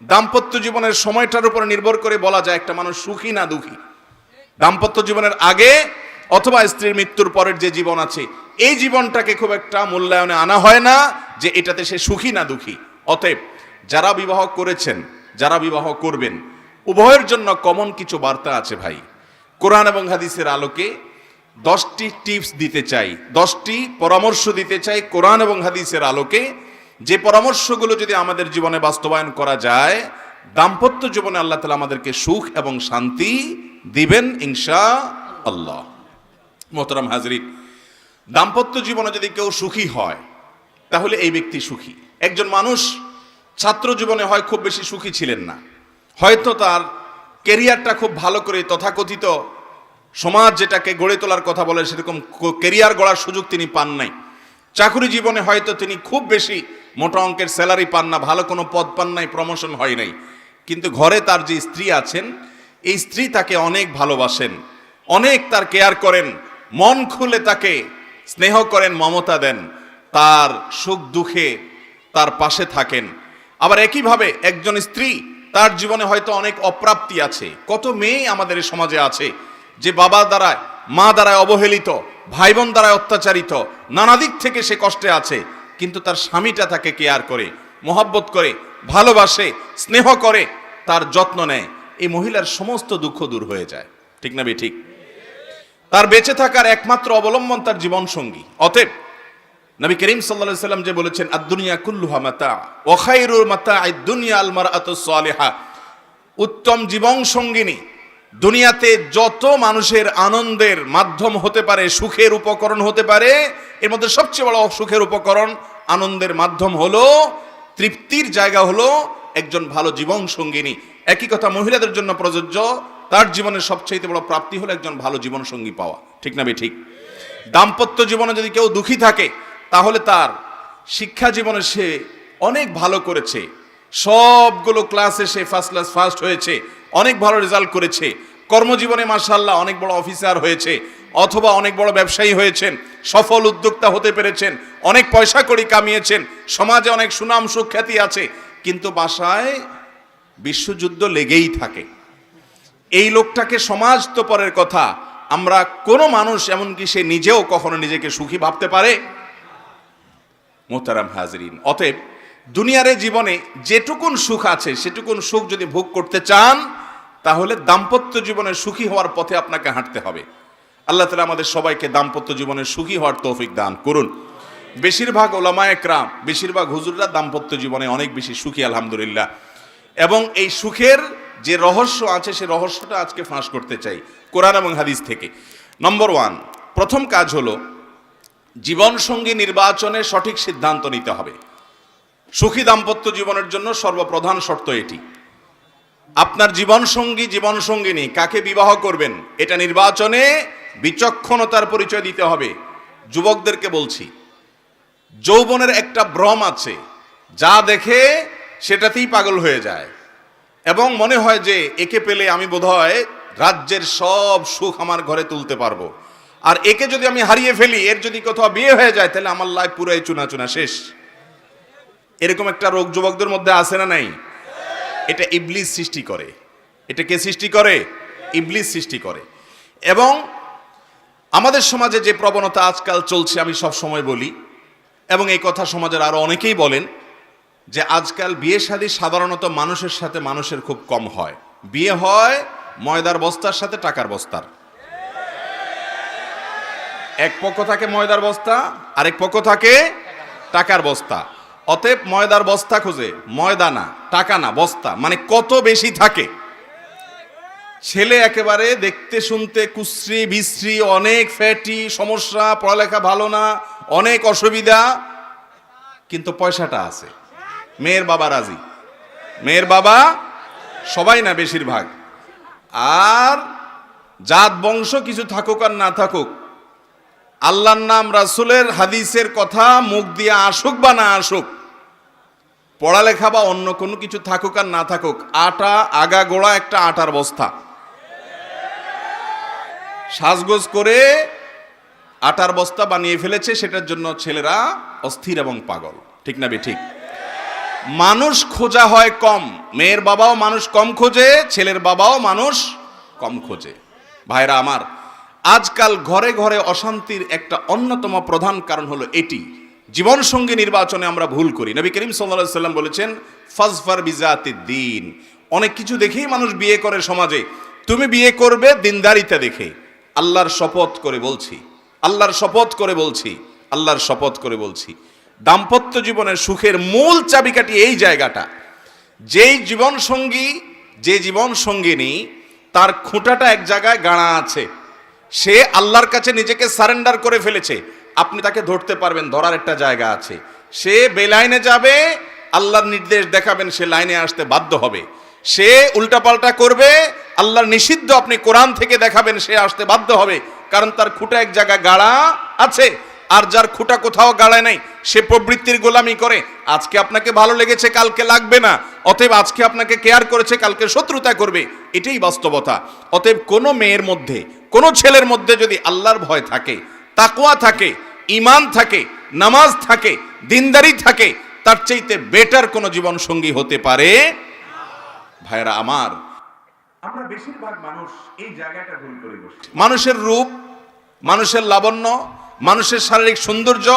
দাম্পত্য জীবনের সময়টার উপর নির্ভর করে বলা যায় একটা মানুষ সুখী না দুঃখী। দাম্পত্য জীবনের আগে অথবা স্ত্রীর মৃত্যুর পরের যে জীবন আছে, এই জীবনটাকে খুব একটা মূল্যায়নে আনা হয় না যে এটাতে সে সুখী না দুঃখী। অতএব যারা বিবাহ করেছেন, যারা বিবাহ করবেন, উভয়ের জন্য কমন কিছু বার্তা আছে ভাই। কোরআন এবং হাদিসের আলোকে 10টি টিপস দিতে চাই, 10টি পরামর্শ দিতে চাই কোরআন এবং হাদিসের আলোকে, যে পরামর্শগুলো যদি আমাদের জীবনে বাস্তবায়ন করা যায়, দাম্পত্য জীবনে আল্লাহ তাআলা আমাদেরকে সুখ এবং শান্তি দিবেন ইনশাআল্লাহ। মোহতারাম হাজরিন, দাম্পত্য জীবনে যদি কেউ সুখী হয় তাহলে এই ব্যক্তি সুখী। একজন মানুষ ছাত্র জীবনে হয় খুব বেশি সুখী ছিলেন না, হয়তো তার কেরিয়ারটা খুব ভালো করে তথাকথিত সমাজ যেটাকে গড়ে তোলার কথা বলে সেরকম কেরিয়ার গড়ার সুযোগ তিনি পান নাই। চাকরি জীবনে হয়তো তিনি খুব বেশি মোটা অঙ্কের স্যালারি পান না, ভালো কোনো পদ পান নাই, প্রমোশন হয় নাই। কিন্তু ঘরে তার যে স্ত্রী আছেন, এই স্ত্রী তাকে অনেক ভালোবাসেন, অনেক তার কেয়ার করেন, মন খুলে তাকে স্নেহ করেন, মমতা দেন, তার সুখ দুঃখে তার পাশে থাকেন। আবার একইভাবে একজন স্ত্রী, তার জীবনে হয়তো অনেক অপ্রাপ্তি আছে। কত মেয়ে আমাদের এই সমাজে আছে যে বাবা দ্বারায়, মা দ্বারায় অবহেলিত, ভাই বোন দ্বারায় অত্যাচারিত, নানা দিক থেকে সে কষ্টে আছে, কিন্তু তার স্বামীটা তাকে কেয়ার করে, মহব্বত করে, ভালোবাসে, স্নেহ করে, তার যত্ন নেয়। এই মহিলার সমস্ত দুঃখ দূর হয়ে যায়। ঠিক না ঠিক? তার বেঁচে থাকার একমাত্র অবলম্বন তার জীবন সঙ্গী। অতএব নবী করিম সাল্লাল্লাহু আলাইহি সাল্লাম যে বলেছেন, আদ-দুনিয়া কুল্লুহা মাতা ওয়া খায়রুল মাতা'আদ দুনিয়া আল মারআতুস সালিহা, উত্তম জীবন সঙ্গিনী দুনিয়াতে যত মানুষের আনন্দের মাধ্যম হতে পারে, সুখের উপকরণ হতে পারে, এর মধ্যে সবচেয়ে বড় সুখের উপকরণ, আনন্দের মাধ্যম হলো, তৃপ্তির জায়গা হলো একজন ভালো জীবন সঙ্গিনী। একই কথা মহিলাদের জন্য প্রযোজ্য, তার জীবনের সবচেয়ে বড় প্রাপ্তি হলো একজন ভালো জীবন সঙ্গী পাওয়া। ঠিক না ঠিক? দাম্পত্য জীবনে যদি কেউ দুঃখী থাকে তাহলে তার শিক্ষা জীবনে সে অনেক ভালো করেছে, সবগুলো ক্লাসে সে ফার্স্ট ক্লাস ফার্স্ট হয়েছে, অনেক ভালো রেজাল্ট করেছে, কর্মজীবনে মাশাআল্লাহ অনেক বড় অফিসার হয়েছে, অথবা অনেক বড় ব্যবসায়ী হয়েছেন, সফল উদ্যোক্তা হতে পেরেছেন, অনেক পয়সা কড়ি কামিয়েছেন, সমাজে অনেক সুনাম সুখ্যাতি আছে, কিন্তু বাসায় বিশ্বযুদ্ধ লেগেই থাকে। এই লোকটাকে সমাজ তো পরের কথা, আমরা কোনো মানুষ এমনকি সে নিজেও কখনো নিজেকে সুখী ভাবতে পারে? মোহতারাম হাজরিন, অতএব দুনিয়ার জীবনে যেটুকুন সুখ আছে সেটুকুন সুখ যদি ভোগ করতে চান তাহলে দাম্পত্য জীবনের সুখী হওয়ার পথে আপনাকে হাঁটতে হবে। আল্লাহ তাআলা আমাদের সবাইকে দাম্পত্য জীবনের সুখী হওয়ার তৌফিক দান করুন। বেশিরভাগ ওলামায়ে কেরাম, বেশিরভাগ হুজুররা দাম্পত্য জীবনে অনেক বেশি সুখী আলহামদুলিল্লাহ। এবং এই সুখের যে রহস্য আছে সে রহস্যটা আজকে ফাঁস করতে চাই কোরআন এবং হাদিস থেকে। নম্বর 1, প্রথম কাজ হলো জীবন সঙ্গী নির্বাচনে সঠিক সিদ্ধান্ত নিতে হবে। সুখী দাম্পত্য জীবনের জন্য সর্বপ্রধান শর্ত এটি। আপনার জীবন সঙ্গী, জীবন সঙ্গিনী কাকে বিবাহ করবেন এটা নির্বাচনে বিচক্ষণতার পরিচয় দিতে হবে। যুবকদেরকে বলছি, যৌবনের একটা ভ্রম আছে, যা দেখে সেটাতেই পাগল হয়ে যায় এবং মনে হয় যে একে পেলে আমি বোধহয় রাজ্যের সব সুখ আমার ঘরে তুলতে পারবো, আর একে যদি আমি হারিয়ে ফেলি, এর যদি কোথাও বিয়ে হয়ে যায় তাহলে আমার লাইফ পুরাই চুনা চুনা শেষ। এরকম একটা রোগ যুবকদের মধ্যে আছে না নাই? এটা ইবলিস সৃষ্টি করে। এটা কে সৃষ্টি করে? ইবলিস সৃষ্টি করে। এবং আমাদের সমাজে যে প্রবণতা আজকাল চলছে, আমি সব সময় বলি এবং এই কথা সমাজের আরো অনেকেই বলেন, যে আজকাল বিয়ে শাদী সাধারণত মানুষের সাথে মানুষের খুব কম হয়। বিয়ে হয় ময়দার বস্তার সাথে টাকার বস্তার। এক পক্ষ থাকে ময়দার বস্তা, আরেক পক্ষ থাকে টাকার বস্তা। অতএব ময়দার বস্তা খোঁজে, ময়দা না, টাকা না, বস্তা, মানে কত বেশি থাকে। ছেলে একেবারে দেখতে শুনতে কুশ্রী বিশ্রী, অনেক ফ্যাটি, সমস্যা, পড়ালেখা ভালো না, অনেক অসুবিধা, কিন্তু পয়সাটা আছে। মেয়ের বাবা রাজি, মেয়ের বাবা, সবাই না বেশিরভাগ। আর জাত বংশ কিছু থাকুক আর না থাকুক, আল্লাহর নাম রাসূলের হাদিসের কথা মুখ দিয়ে আসুক বা না আসুক, পড়ালেখা বা অন্য কোনো কিছু থাকুক আর না থাকুক, আটা আগা গোড়া একটা আটার বস্তা। সাজগোজ করে আটার বস্তা বানিয়ে ফেলেছে, সেটার জন্য ছেলেরা অস্থির এবং পাগল। ঠিক না ঠিক? মানুষ খোঁজা হয় কম, মেয়ের বাবাও মানুষ কম খোঁজে, ছেলের বাবাও মানুষ কম খোঁজে। ভাইরা আমার, আজকাল ঘরে ঘরে অশান্তির একটা অন্যতম প্রধান কারণ হলো এটি, জীবনসঙ্গী নির্বাচনে আমরা ভুল করি। নবী করিম সাল্লাল্লাহু আলাইহি সাল্লাম বলেছেন, ফাজফার বিজাতিদ দ্বীন। অনেক কিছু দেখেই মানুষ বিয়ে করে সমাজে, তুমি বিয়ে করবে দিনদারিতা দেখে। আল্লাহর শপথ করে বলছি, আল্লাহর শপথ করে বলছি, আল্লাহর শপথ করে বলছি, দাম্পত্য জীবনের সুখের মূল চাবিকাঠি এই জায়গাটা। যেই জীবনসঙ্গী, যে জীবনসঙ্গিনী তার খুঁটাটা এক জায়গায় গাড়া আছে, সে আল্লাহর কাছে নিজেকে সারেন্ডার করে ফেলেছে, আপনি তাকে ধরতে পারবেন, ধরার একটা জায়গা আছে। সে বেলাইনে যাবে, আল্লাহর নির্দেশ দেখাবেন, সে লাইনে আসতে বাধ্য হবে। সে উল্টাপাল্টা করবে, আল্লাহর নিষিদ্ধ আপনি কোরআন থেকে দেখাবেন, সে আসতে বাধ্য হবে, কারণ তার খুঁটা এক জায়গায় গাড়া আছে। আর যার খুঁটা কোথাও গাড়ায় নাই, সে প্রবৃত্তির গোলামি করে। আজকে আপনাকে ভালো লেগেছে, কালকে লাগবে না। অতএব আজকে আপনাকে কেয়ার করেছে, কালকে শত্রুতা করবে। এটাই বাস্তবতা। অতএব কোনো মেয়ের মধ্যে, কোনো ছেলের মধ্যে যদি আল্লাহর ভয় থাকে, তাকওয়া থাকে, ঈমান থাকে, নামাজ থাকে, দিনদারি থাকে, তার চাইতে বেটার কোনো জীবন সঙ্গী হতে পারে। ভাইরা আমার, আমরা বেশিরভাগ মানুষ এই জায়গাটা ভুল করে বসছি। মানুষের রূপ, মানুষের লাবণ্য, মানুষের শারীরিক সৌন্দর্য,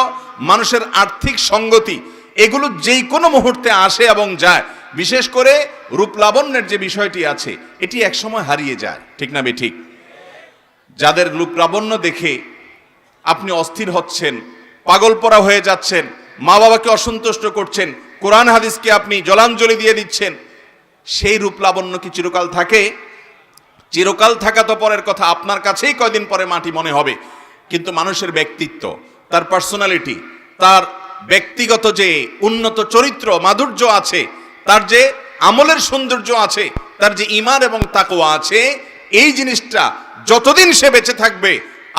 মানুষের আর্থিক সঙ্গতি, এগুলো যেই কোনো মুহূর্তে আসে এবং যায়। বিশেষ করে রূপ লাবণ্যের যে বিষয়টি আছে, এটি একসময় হারিয়ে যায়, ঠিক না বেঠিক? যাদের রূপ লাবণ্য দেখে আপনি অস্থির হচ্ছেন, পাগলপরা হয়ে যাচ্ছেন, মা বাবাকে অসন্তুষ্ট করছেন, কোরআন হাদিসকে আপনি জলাঞ্জলি দিয়ে দিচ্ছেন, সেই রূপ লাবণ্য কি চিরকাল থাকে? চিরকাল থাকা তো পরের কথা, আপনার কাছেই কয়দিন পরে মাটি মনে হবে। কিন্তু মানুষের ব্যক্তিত্ব, তার পার্সোনালিটি, তার ব্যক্তিগত যে উন্নত চরিত্র মাধুর্য আছে, তার যে আমলের সৌন্দর্য আছে, তার যে ঈমান এবং তাকওয়া আছে, এই জিনিসটা যতদিন সে বেঁচে থাকবে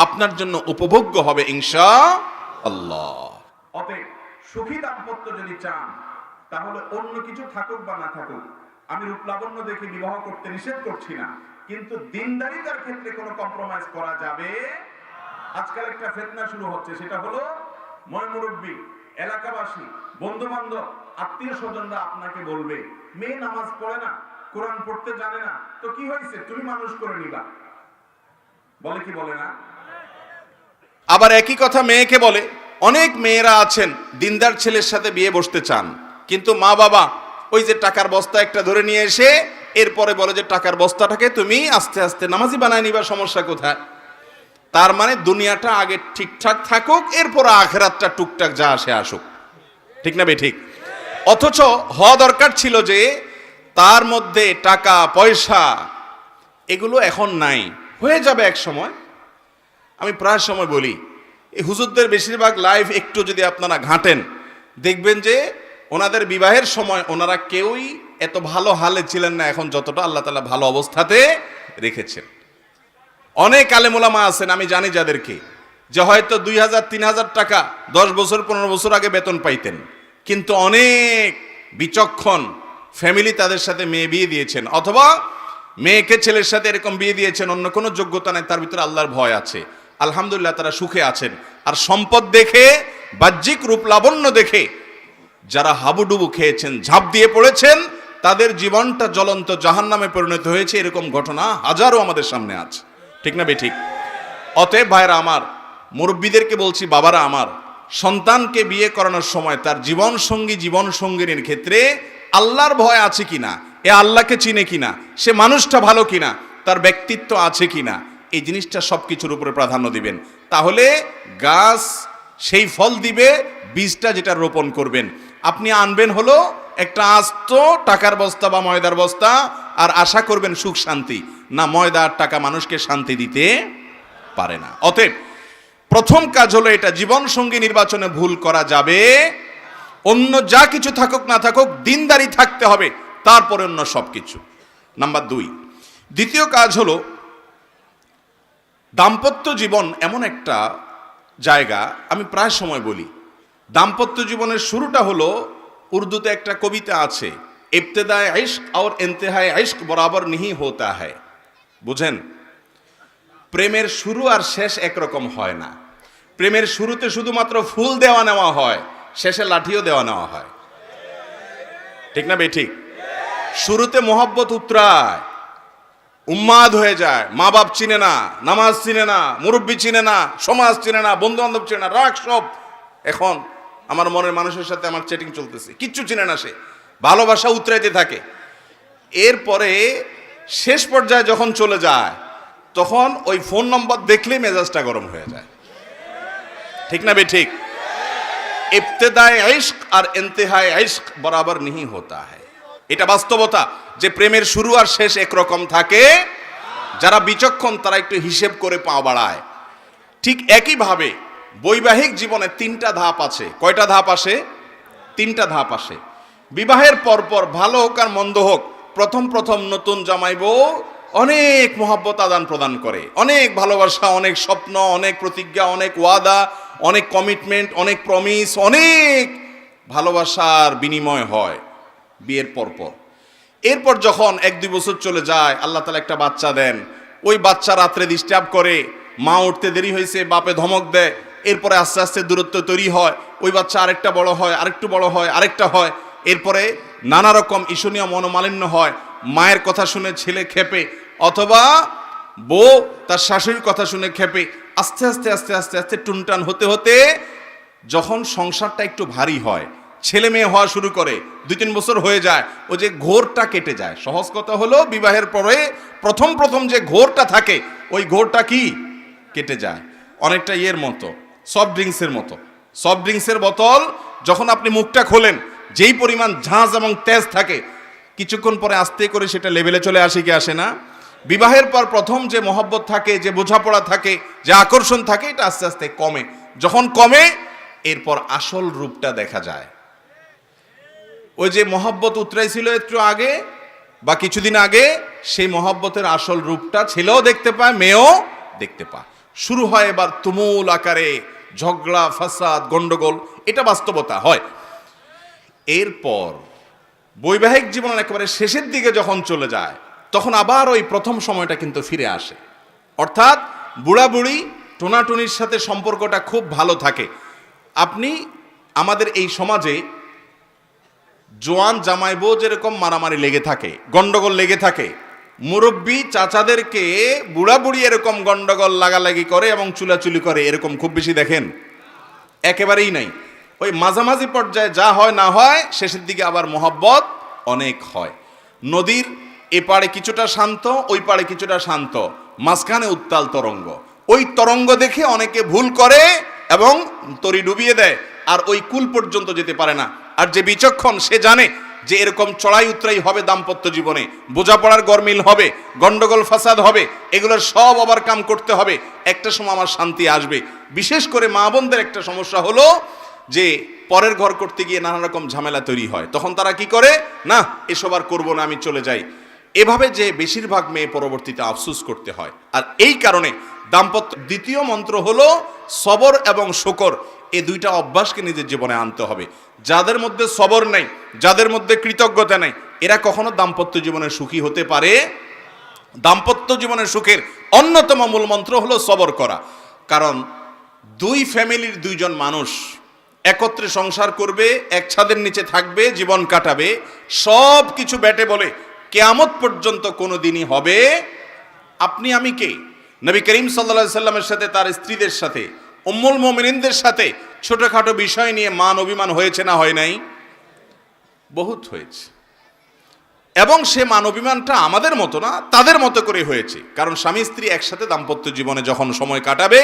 আপনার জন্য উপভোগ্য হবে ইনশাআল্লাহ। অতএব সুখী দাম্পত্য যদি চান, তাহলে অন্য কিছু থাকুক বা না থাকুক, আমি রূপ লাবণ্য দেখে বিবাহ করতে নিষেধ করছি না, কিন্তু দিনদারিতার ক্ষেত্রে কোনো কম্প্রোমাইজ করা যাবে। আজকাল একটা ফিতনা শুরু হচ্ছে, সেটা হলো ময় মুরব্বী, এলাকাবাসী, বন্ধু বান্ধব, আত্মীয় স্বজনরা আপনাকে বলবে, মেয়ে নামাজ পড়ে না, কোরআন পড়তে জানে না, তো কি হয়েছে, তুমি মানুষ করে নিবা। বলে কি বলে না? আবার একই কথা মেয়েকে বলে। অনেক মেয়েরা আছেন দিনদার ছেলের সাথে বিয়ে বসতে চান, কিন্তু মা বাবা ওই যে টাকার বস্তা একটা ধরে নিয়ে এসে এরপরে বলে যে টাকার বস্তাটাকে তুমি আস্তে আস্তে নামাজি বানায় নিবা, সমস্যা কোথায়? তার মানে দুনিয়াটা আগে ঠিকঠাক থাকুক, এরপর আখিরাতটা টুকটাক যা আসে আসুক, ঠিক না বেঠিক? অথচ হওয়া দরকার ছিল যে তার মধ্যে টাকা পয়সা এগুলো এখন নাই, হয়ে যাবে এক সময়। আমি প্রায় সময় বলি, এই হুজুরদের বেশিরভাগ লাইফ একটু যদি আপনারা ঘাঁটেন, দেখবেন যে ওনাদের বিবাহের সময় ওনারা কেউই এত ভালো হালে ছিলেন না এখন যতটা আল্লাহ তাআলা ভালো অবস্থাতে রেখেছেন। অনেক আলেম ওলামা আছেন, আমি জানি যাদেরকে, যে হয়তো 2000-3000 টাকা 10 বছর 15 বছর আগে বেতন পাইতেন, কিন্তু অনেক বিচক্ষণ ফ্যামিলি তাদের সাথে মেয়ে বিয়ে দিয়েছেন, অথবা মেয়েকে ছেলের সাথে এরকম বিয়ে দিয়েছেন, অন্য কোনো যোগ্যতা নেই, তার ভিতরে আল্লাহর ভয় আছে, আলহামদুলিল্লাহ তারা সুখে আছেন। আর সম্পদ দেখে, বাহ্যিক রূপ লাবণ্য দেখে যারা হাবুডুবু খেয়েছেন, ঝাঁপ দিয়ে পড়েছেন, তাদের জীবনটা জ্বলন্ত জাহান্নামে পরিণত হয়েছে। এরকম ঘটনা হাজারো আমাদের সামনে আছে, ঠিক না বেঠিক? অতএব ভাইরা আমার, মুরব্বীদেরকে বলছি, বাবারা আমার, সন্তানকে বিয়ে করানোর সময় তার জীবন সঙ্গী, জীবন সঙ্গিনীর ক্ষেত্রে আল্লাহর ভয় আছে কিনা, এ আল্লাহকে চিনে কিনা, সে মানুষটা ভালো কিনা, তার ব্যক্তিত্ব আছে কিনা, এই জিনিসটা সবকিছুর উপরে প্রাধান্য দিবেন। তাহলে গাছ সেই ফল দিবে, বীজটা যেটা রোপণ করবেন। আপনি আনবেন হলো একটা আস্ত টাকার বস্তা বা ময়দার বস্তা, আর আশা করবেন সুখ শান্তি। না, ময়দা আর টাকা মানুষকে শান্তি দিতে পারে না। অতএব প্রথম কাজ হলো এটা, জীবন সঙ্গী নির্বাচনে ভুল করা যাবে। অন্য যা কিছু থাকুক না থাকুক, দিনদারি থাকতে হবে, তারপরে অন্য সবকিছু। নাম্বার 2, দ্বিতীয় কাজ হলো, দাম্পত্য জীবন এমন একটা জায়গা, আমি প্রায় সময় বলি, দাম্পত্য জীবনের শুরুটা হলো, উর্দুতে একটা কবিতা আছে, ইবতেদায়ে ইশক और इंतहाए इश्क बराबर नहीं होता है। বুঝেন? প্রেমের শুরু আর শেষ একরকম হয় না। প্রেমের শুরুতে শুধুমাত্র ফুল দেওয়া নেওয়া হয়, শেষে লাঠিও দেওয়া নেওয়া হয়। ঠিক না বেঠিক? শুরুতে মোহাব্বত উতরায়, উম্মাদ হয়ে যায়, মা বাপ চিনে না, নামাজ চিনে না, মুরব্বী চিনে না, সমাজ চিনে না, বন্ধু বান্ধব চিনে না, রাগ সব। এখন আমার মনের মানুষের সাথে আমার চ্যাটিং চলতেছে, কিচ্ছু চিনে না, সে ভালোবাসা উতরাইতে থাকে। এরপরে শেষ পর্যায়ে যখন চলে যায়, তখন ওই ফোন নম্বর দেখলেই মেজাজটা গরম হয়ে যায়। ঠিক না বেঠিক? ইবতেদায়ে ইশক আর ইন্তেহায়ে ইশক বরাবর नहीं होता है। এটা বাস্তবতা যে প্রেমের শুরু আর শেষ একরকম থাকে। যারা বিচক্ষণ তারা একটু হিসেব করে পা বাড়ায়। ঠিক একইভাবে বৈবাহিক জীবনে তিনটা ধাপ আছে। কয়টা ধাপ আসে? তিনটা ধাপ আসে। বিবাহের পরপর ভালো হোক আর মন্দ হোক, প্রথম প্রথম নতুন জামাই বউ অনেক মহব্বত আদান প্রদান করে, অনেক ভালোবাসা, অনেক স্বপ্ন, অনেক প্রতিজ্ঞা, অনেক ওয়াদা, অনেক কমিটমেন্ট, অনেক প্রমিস, অনেক ভালোবাসার বিনিময় হয় বিয়ের পরপর। এরপর যখন 1-2 বছর চলে যায়, আল্লাহ তাআলা একটা বাচ্চা দেন। ওই বাচ্চা রাত্রে ডিস্টার্ব করে, মা উঠতে দেরি হয়েছে, বাপে ধমক দেয়। এরপরে আস্তে আস্তে দূরত্ব তৈরি হয়, ওই বাচ্চা আরেকটা বড় হয়, আরেকটু বড় হয়, আরেকটা হয়। এরপরে নানা রকম ঈর্ষণীয় মনোমালিন্য হয়। মায়ের কথা শুনে ছেলে খেপে, অথবা বউ তার শাশুড়ির কথা শুনে খেপে। আস্তে আস্তে আস্তে আস্তে আস্তে টুনটান হতে হতে যখন সংসারটা একটু ভারী হয়, ছেলে মেয়ে হওয়া শুরু করে, 2-3 বছর হয়ে যায়, ও যে ঘোরটা কেটে যায়। সহজ কথা হলো, বিবাহের পরে প্রথম প্রথম যে ঘোরটা থাকে, ওই ঘোরটা কি কেটে যায়। অনেকটা ইয়ের মতো, সফট ড্রিঙ্কসের মতো। সফট ড্রিঙ্কসের বোতল যখন আপনি মুখটা খোলেন, যেই পরিমাণ ঝাঁজ এবং তেজ থাকে, কিছুক্ষণ পরে আস্তে করে সেটা লেভেলে চলে আসে কি আসে না? বিবাহের পর প্রথম যে মহব্বত থাকে, যে বোঝাপড়া থাকে, যে আকর্ষণ থাকে, এটা আস্তে আস্তে কমে। যখন কমে, এরপর আসল রূপটা দেখা যায়। ওই যে মহব্বত উতরাইছিল একটু আগে বা কিছুদিন আগে, সেই মহব্বতের আসল রূপটা ছেলেও দেখতে পায়, মেয়েও দেখতে পায়। শুরু হয় এবার তুমুল আকারে ঝগড়া, ফাসাদ, গন্ডগোল। এটা বাস্তবতা হয়। এরপর বৈবাহিক জীবনের একেবারে শেষের দিকে যখন চলে যায়, তখন আবার ওই প্রথম সময়টা কিন্তু ফিরে আসে। অর্থাৎ বুড়া বুড়ি টোনাটুনির সাথে সম্পর্কটা খুব ভালো থাকে। আপনি আমাদের এই সমাজে জোয়ান জামাই বউ যেরকম মারামারি লেগে থাকে, গন্ডগোল লেগে থাকে, মুরব্বী চাচাদেরকে বুড়া বুড়ি এরকম গন্ডগোল লাগালাগি করে এবং চুলাচুলি করে, এরকম খুব বেশি দেখেন? একেবারেই নাই। ওই মাঝামাঝি পর্যায়ে যা হয় না হয়, শেষের দিকে আবার মহব্বত অনেক হয়। নদীর এপারে কিছুটা শান্ত, ওই পারে কিছুটা শান্ত, মাঝখানে উত্তাল তরঙ্গ। ওই তরঙ্গ দেখে অনেকে ভুল করে এবং তরি ডুবিয়ে দেয়, আর ওই কুল পর্যন্ত যেতে পারে না। আর যে বিচক্ষণ, সে জানে যে এরকম চড়াই উতরাই হবে দাম্পত্য জীবনে, বোঝাপড়ার গরমিল হবে, গন্ডগোল ফাসাদ হবে, এগুলোর সব ওভারকাম করতে হবে। একটা সময় আমার শান্তি আসবে। বিশেষ করে মা বোনদের একটা সমস্যা হলো যে পরের ঘর করতে গিয়ে নানা রকম ঝামেলা তৈরি হয়। তখন তারা কি করে, না এসব আর করবো না, আমি চলে যাই। এভাবে যে বেশিরভাগ মেয়ে পরবর্তীতে আফসোস করতে হয়। আর এই কারণে দাম্পত্য দ্বিতীয় মন্ত্র হলো সবর এবং শুকর। এই দুইটা অভ্যাসকে নিজের জীবনে আনতে হবে। যাদের মধ্যে সবর নেই, যাদের মধ্যে কৃতজ্ঞতা নেই, এরা কখনো দাম্পত্য জীবনে সুখী হতে পারে। দাম্পত্য জীবনের সুখের অন্যতম মূল মন্ত্র হলো সবর করা। কারণ দুই ফ্যামিলির দুইজন মানুষ একত্রে সংসার করবে, এক ছাদের নিচে থাকবে, জীবন কাটাবে, সব কিছু ব্যাটে বলে কিয়ামত পর্যন্ত কোনো দিনই হবে। আপনি আমি কে? নবী করিম সাল্লাল্লাহু আলাইহি সাল্লামের সাথে, তার স্ত্রীদের সাথে, উম্মুল মুমিনিনদের সাথে ছোটখাটো বিষয় নিয়ে মান অভিমান হয়েছে না হয় নাই? বহুত হয়েছে। এবং সে মান অভিমানটা আমাদের মতো না, তাদের মতো করে হয়েছে। কারণ স্বামী স্ত্রী একসাথে দাম্পত্য জীবনে যখন সময় কাটাবে,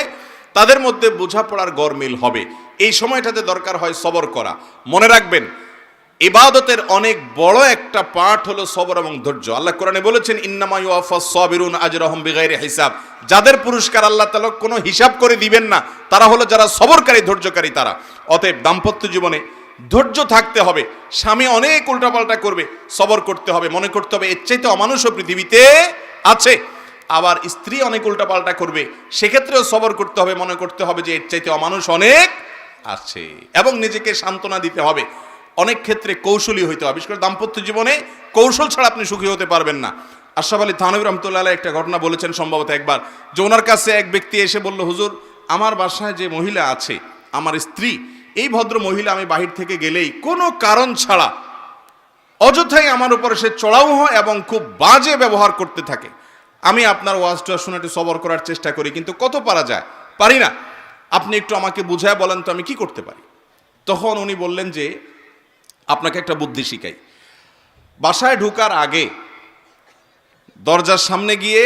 তাদের মধ্যে বোঝাপড়ার গরমিল হবে। এই সময়টাতে দরকার হয় সবর করা। মনে রাখবেন, ইবাদতের অনেক বড় একটা পার্ট হলো সবর এবং ধৈর্য। আল্লাহ কোরআনে বলেছেন, ইন্নামা ইউআফাস সাবিরুন আজরাহুম বিগাইরি হিসাব। যাদের পুরস্কার আল্লাহ তাআলা কোনো হিসাব করে দিবেন না, তারা হলো যারা সবরকারী, ধৈর্যকারী তারা। অতএব দাম্পত্য জীবনে ধৈর্য থাকতে হবে। স্বামী অনেক উল্টাপাল্টা করবে, সবর করতে হবে। মনে করতে হবে এর চাইতে অমানুষও পৃথিবীতে আছে। আবার স্ত্রী অনেক উল্টাপাল্টা করবে, সেক্ষেত্রেও সবর করতে হবে। মনে করতে হবে যে এর চাইতে অমানুষ অনেক আছে, এবং নিজেকে সান্ত্বনা দিতে হবে। অনেক ক্ষেত্রে কৌশলী হইতে হবে। বিশেষ করে দাম্পত্য জীবনে কৌশল ছাড়া আপনি সুখী হতে পারবেন না। আশরাফ আলী থানভী রহমতুল্লাহ আলাইহি একটা ঘটনা বলেছেন সম্ভবত একবার, যে ওনার কাছে এক ব্যক্তি এসে বলল, হুজুর আমার বাসায় যে মহিলা আছে, আমার স্ত্রী, এই ভদ্র মহিলা আমি বাহির থেকে গেলেই কোনো কারণ ছাড়া অযথাই আমার উপরে সে চড়াও হয় এবং খুব বাজে ব্যবহার করতে থাকে। আমি আপনার ওয়াজটা শুনে একটু সবর করার চেষ্টা করি, কিন্তু কত পারা যায়, পারি না। আপনি একটু আমাকে বুঝায় বলেন তো আমি কি করতে পারি। তখন উনি বললেন যে আপনাকে একটা বুদ্ধি শিখাই। বাসায় ঢোকার আগে দরজার সামনে গিয়ে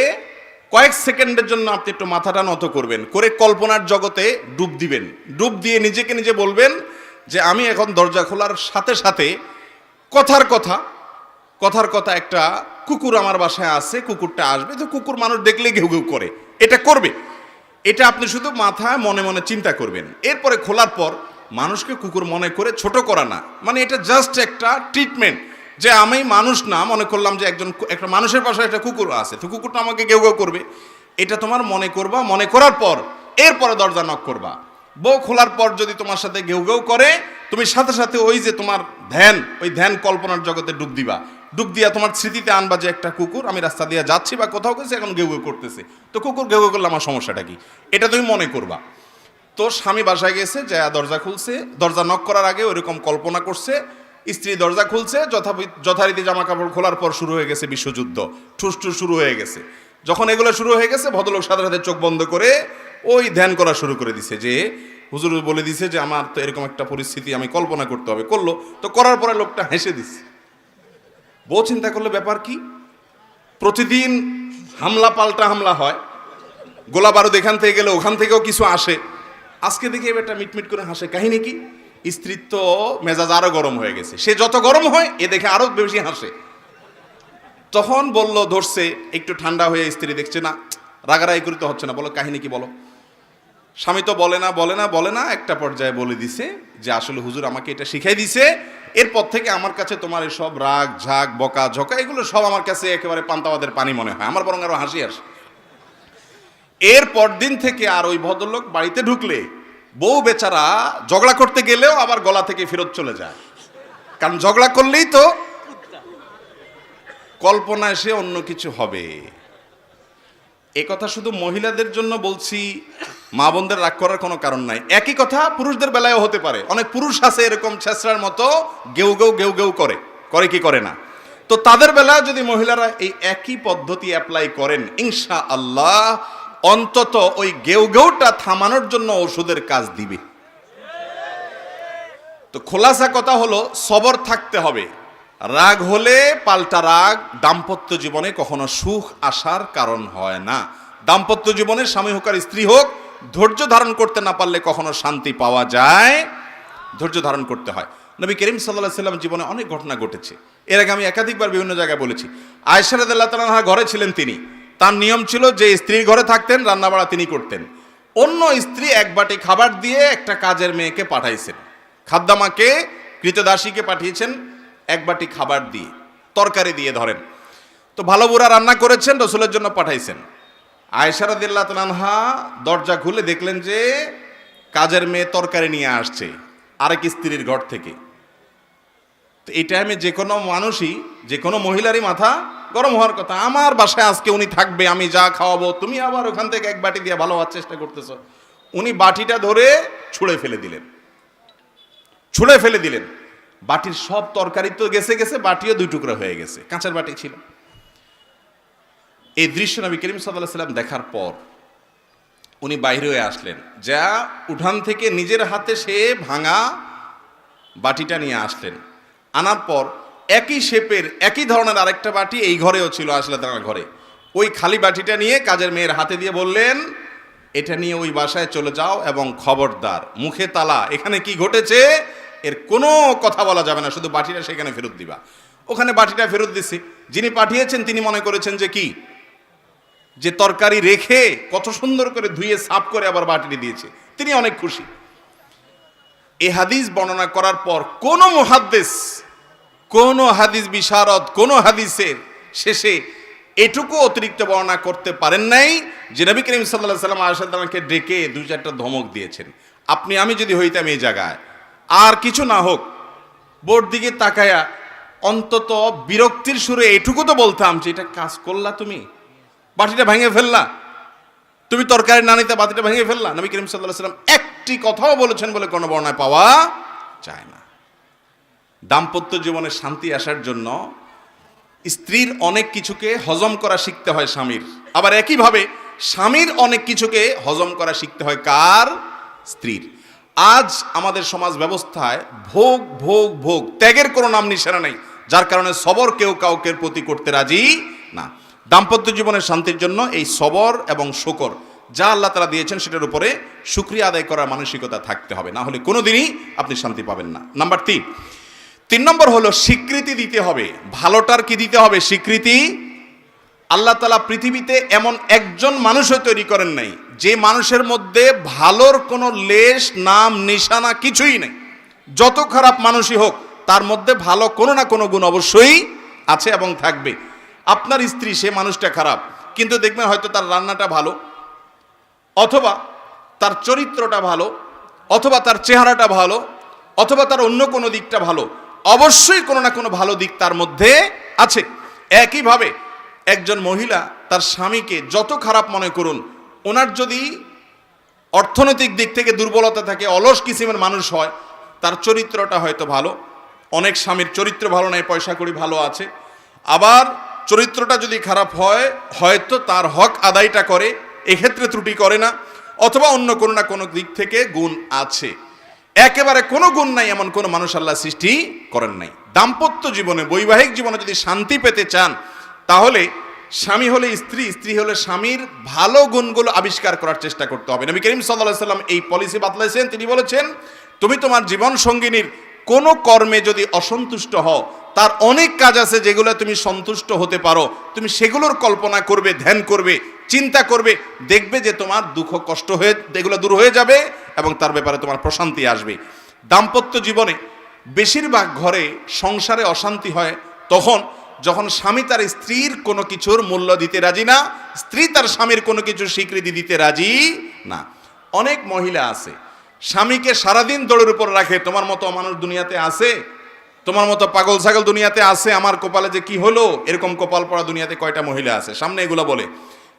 কয়েক সেকেন্ডের জন্য আপনি একটু মাথাটা নত করবেন, করে কল্পনার জগতে ডুব দিবেন। ডুব দিয়ে নিজেকে নিজে বলবেন যে আমি এখন দরজা খোলার সাথে সাথে কথার কথা একটা কুকুর আমার বাসায় আছে, কুকুরটা আসবে, তো কুকুর মানুষ দেখলে ঘেউ ঘেউ করে, এটা করবে। এটা আপনি শুধু মাথায় মনে মনে চিন্তা করবেন। এরপরে খোলার পর মানুষকে কুকুর মনে করে ছোট করা না, মানে এটা জাস্ট একটা ট্রিটমেন্ট, যে আমি মানুষ না, মনে করলাম যে একটা মানুষের পাশে একটা কুকুর আছে, তো কুকুরটা আমাকে ঘেউ ঘেউ করবে, এটা তোমার মনে করবা। মনে করার পর এরপরে দরজা নক করবা। বউ খোলার পর যদি তোমার সাথে ঘেউ ঘেউ করে, তুমি সাথে সাথে ওই যে তোমার ওই ধ্যান কল্পনার জগতে ডুব দিবা। ডুব দিয়া তোমার স্মৃতিতে আনবা যে একটা কুকুর, আমি রাস্তা দিয়ে যাচ্ছি বা কোথাও গেছি, এখন ঘেউ ঘেউ করতেছে, তো কুকুর ঘেউ ঘেউ করলে আমার সমস্যাটা কি, এটা তুমি মনে করবা। তো স্বামী বাসায় গেছে, যা দরজা খুলছে, দরজা নক করার আগে ওইরকম কল্পনা করছে, স্ত্রী দরজা খুলছে, যথারীতি জামা কাপড় খোলার পর শুরু হয়ে গেছে বিশ্বযুদ্ধ, ঠুসঠুস শুরু হয়ে গেছে। যখন এগুলো শুরু হয়ে গেছে, ভদ্রলোক সাথে সাথে চোখ বন্ধ করে ওই ধ্যান করা শুরু করে দিছে, যে হুজুর বলে দিছে যে আমার তো এরকম একটা পরিস্থিতি আমি কল্পনা করতে হবে। করলো, তো করার পরে লোকটা হেসে দিছে। বউ চিন্তা করলে ব্যাপার কি, প্রতিদিন হামলা পাল্টা হামলা হয়, গোলা বারুদ এখান থেকে গেলে ওখান থেকেও কিছু আসে, আজকে দেখি এবারটা মিটমিট করে হাসে, কাহিনী কি? স্ত্রীর তো মেজাজ আরো গরম হয়ে গেছে, সে যত গরম হয় এ দেখে আরো বেশি হাসে। তখন বলল, ধরছে একটু ঠান্ডা হয়ে, স্ত্রী দেখছে না রাগারাগি করতে হচ্ছে না, বলো কাহিনী কি বলো। স্বামী তো বলে না, একটা পর্যায়ে বলে দিছে যে আসলে হুজুর আমাকে এটা শিখাই দিছে, এরপর থেকে আমার কাছে তোমার এসব রাগ ঝাগ বকা ঝকা এগুলো সব আমার কাছে একেবারে পান্তাবাদের পানি মনে হয়, আমার বরং আরো হাসি আসে। এর পরদিন থেকে আর ওই ভদ্রলোক বাড়িতে ঢুকলে বউ বেচারা ঝগড়া করতে গেলেও আবার গলা থেকে ফেরত চলে যায়, কারণ ঝগড়া করলেই তো কল্পনায় সে অন্য কিছু হবে। এ কথা শুধু মহিলাদের জন্য বলছি, মা বোনদের রাগ করার কোনো কারণ নাই। একই কথা পুরুষদের বেলায়ও হতে পারে। অনেক পুরুষ আছে এরকম ছেঁচড়ার মতো গেউ গেউ করে কি করে না, তো তাদের বেলায় যদি মহিলারা এই একই পদ্ধতি অ্যাপ্লাই করেন, ইনশাআল্লাহ অন্তত ওই গেউটা থামানোর জন্য ওষুধের কাজ দিবে। তো খোলাসা কথা হলো, সবর থাকতে হবে। রাগ হলে পাল্টা রাগ দাম্পত্য জীবনে কখনো সুখ আসার কারণ হয় না। দাম্পত্য জীবনে স্বামী হোক আর স্ত্রী হোক, ধৈর্য ধারণ করতে না পারলে কখনো শান্তি পাওয়া যায়, ধৈর্য ধারণ করতে হয়। নবী করিম সাল্লাল্লাহু আলাইহি ওয়াসাল্লাম জীবনে অনেক ঘটনা ঘটেছে, এর আগে আমি একাধিকবার বিভিন্ন জায়গায় বলেছি। আয়েশা রাদিয়াল্লাহু তাআলা আনহা ঘরে ছিলেন, তিনি, তার নিয়ম ছিল যে স্ত্রীর ঘরে থাকতেন, রান্নাবাড়া তিনি করতেন। অন্য স্ত্রী এক বাটি খাবার দিয়ে একটা কাজের মেয়েকে পাঠাইছেন, খাদ্দামাকে, কৃতদাসীকে পাঠিয়েছেন এক বাটি খাবার দিয়ে, তরকারি দিয়ে ধরেন। তো ভালো বুড়া রান্না করেছেন, রসুলের জন্য পাঠাইছেন। আয়েশা রাদিয়াল্লাহু তাআলা আনহা দরজা খুলে দেখলেন যে কাজের মেয়ে তরকারি নিয়ে আসছে আরেক স্ত্রীর ঘর থেকে। তো এই টাইমে যে কোনো মানুষই, যে কোনো মহিলারই মাথা গরম হওয়ার কথা, আমার বাসায় আজকে উনি থাকবে, আমি যা খাওয়াবো, তুমি আবার ওখান থেকে এক বাটি দিয়ে ভালো হওয়ার চেষ্টা করতেছ। উনি বাটিটা ধরে ছুঁড়ে ফেলে দিলেন। বাটির সব তরকারি তো গেছে, বাটিও দুই টুকরা হয়ে গেছে, কাঁচের বাটি ছিল। এই দৃশ্য নবী করিম সাল্লাল্লাহু আলাইহি ওয়াসাল্লাম দেখার পর উনি বাইরে হয়ে আসলেন, যা উঠান থেকে নিজের হাতে সে ভাঙা বাটিটা নিয়ে আসলেন। আনার পর একই শেপের একই ধরনের আরেকটা বাটি এই ঘরেও ছিল, আসলে তার ঘরে, ওই খালি বাটিটা নিয়ে কাজের মেয়ের হাতে দিয়ে বললেন, এটা নিয়ে ওই বাসায় চলে যাও এবং খবরদার মুখে তালা, এখানে কি ঘটেছে এর কোনো কথা বলা যাবে না, শুধু বাটিটা সেখানে ফেরত দিবা। ওখানে বাটিটা ফেরত দিছি। যিনি পাঠিয়েছেন তিনি মনে করেছেন যে কি, যে তরকারি রেখে কত সুন্দর করে ধুয়ে সাফ করে আবার বাটিটি দিয়েছে, তিনি অনেক খুশি। এই হাদিস বর্ণনা করার পর কোন মুহাদ্দিস, কোন হাদিস বিশারদ, কোন হাদিসের শেষে এটুকু অতিরিক্ত বর্ণনা করতে পারেন নাই যে নবী করিম সাল্লাল্লাহু আলাইহি ওয়াসাল্লাম আয়েশা রাদিয়াল্লাহু আনহাকে ডেকে দুই চারটা ধমক দিয়েছেন। আপনি আমি যদি হইতাম এই জায়গায়, আর কিছু না হোক, বোর্ড দিকে তাকায়া অন্তত বিরক্তির সুরে এটুকু তো বলতাম যে এটা কাজ করলা, তুমি বাটিটা ভেঙে ফেললা, তুমি তরকারি না নিতে বাটিটা ভেঙে ফেললা। নবী করিম সাল্লাল্লাহু আলাইহি ওয়াসাল্লাম একটি কথাও বলেছেন বলে কোনো বর্ণনায় পাওয়া যায় না। দাম্পত্য জীবনে শান্তি আসার জন্য স্ত্রীর অনেক কিছুকে হজম করা শিখতে হয় স্বামীর, আবার একইভাবে স্বামীর অনেক কিছুকে হজম করা শিখতে হয় কার? স্ত্রীর। আজ আমাদের সমাজ ব্যবস্থায় ভোগ ভোগ ভোগ, ত্যাগের কোনো নাম নিশানা নেই, যার কারণে সবর কেউ কাউকে প্রতি করতে রাজি না। দাম্পত্য জীবনের শান্তির জন্য এই সবর এবং শুকর যা আল্লাহ তাআলা দিয়েছেন সেটার উপরে শুকরিয়া আদায় করার মানসিকতা থাকতে হবে, না হলে কোনোদিনই আপনি শান্তি পাবেন না। নাম্বার 3 নম্বর হলো স্বীকৃতি দিতে হবে। ভালোটার কি দিতে হবে? স্বীকৃতি। আল্লাহ তাআলা পৃথিবীতে এমন একজন মানুষও তৈরি করেন নাই যে মানুষের মধ্যে ভালোর কোনো লেশ নাম নিশানা কিছুই নেই। যত খারাপ মানুষই হোক তার মধ্যে ভালো কোনো না কোনো গুণ অবশ্যই আছে এবং থাকবে। আপনার স্ত্রী, সে মানুষটা খারাপ, কিন্তু দেখবেন হয়তো তার রান্নাটা ভালো, অথবা তার চরিত্রটা ভালো, অথবা তার চেহারাটা ভালো, অথবা তার অন্য কোনো দিকটা ভালো, অবশ্যই কোনো না কোনো ভালো দিক তার মধ্যে আছে। একইভাবে একজন মহিলা তার স্বামীকে যত খারাপ মনে করুন, ওনার যদি অর্থনৈতিক দিক থেকে দুর্বলতা থাকে, অলস কিসিমের মানুষ হয়, তার চরিত্রটা হয়তো ভালো। অনেক স্বামীর চরিত্র ভালো নাই, পয়সা কড়ি ভালো আছে, আবার চরিত্রটা যদি খারাপ হয় হয়তো তার হক আদায়টা করে, এক্ষেত্রে ত্রুটি করে না, অথবা অন্য কোনো না কোনো দিক থেকে গুণ আছে। একেবারে কোনো গুণ নাই এমন কোনো মানুষ আল্লাহ সৃষ্টি করেন নাই। দাম্পত্য জীবনে, বৈবাহিক জীবনে যদি শান্তি পেতে চান, তাহলে স্বামী হলে স্ত্রী, স্ত্রী হলে স্বামীর ভালো গুণগুলো আবিষ্কার করার চেষ্টা করতে হবে। নবী করিম সাল্লাল্লাহু আলাইহি ওয়াসাল্লাম এই পলিসি বাতলাইছেন। তিনি বলেছেন, তুমি তোমার জীবন সঙ্গিনীর কোনো কর্মে যদি অসন্তুষ্ট হও, তার অনেক কাজ আছে যেগুলো তুমি সন্তুষ্ট হতে পারো, তুমি সেগুলোর কল্পনা করবে, ধ্যান করবে, চিন্তা করবে, দেখবে যে তোমার দুঃখ কষ্ট হয়ে এগুলো দূর হয়ে যাবে এবং তার ব্যাপারে তোমার প্রশান্তি আসবে। দাম্পত্য জীবনে বেশিরভাগ ঘরে সংসারে অশান্তি হয় তখন যখন স্বামী তার স্ত্রীর কোনো কিছুর মূল্য দিতে রাজি না, স্ত্রী তার স্বামীর কোনো কিছুর স্বীকৃতি দিতে রাজি না। অনেক মহিলা আছে স্বামীকে সারাদিন দৌড়ের উপর রাখে, তোমার মতো মানুষ দুনিয়াতে আছে? তোমার মতো পাগল ছাগল দুনিয়াতে আছে? আমার কপালে যে কি হলো, এরকম কপাল পড়া দুনিয়াতে কয়টা মহিলা আছে? সামনে এগুলো বলে,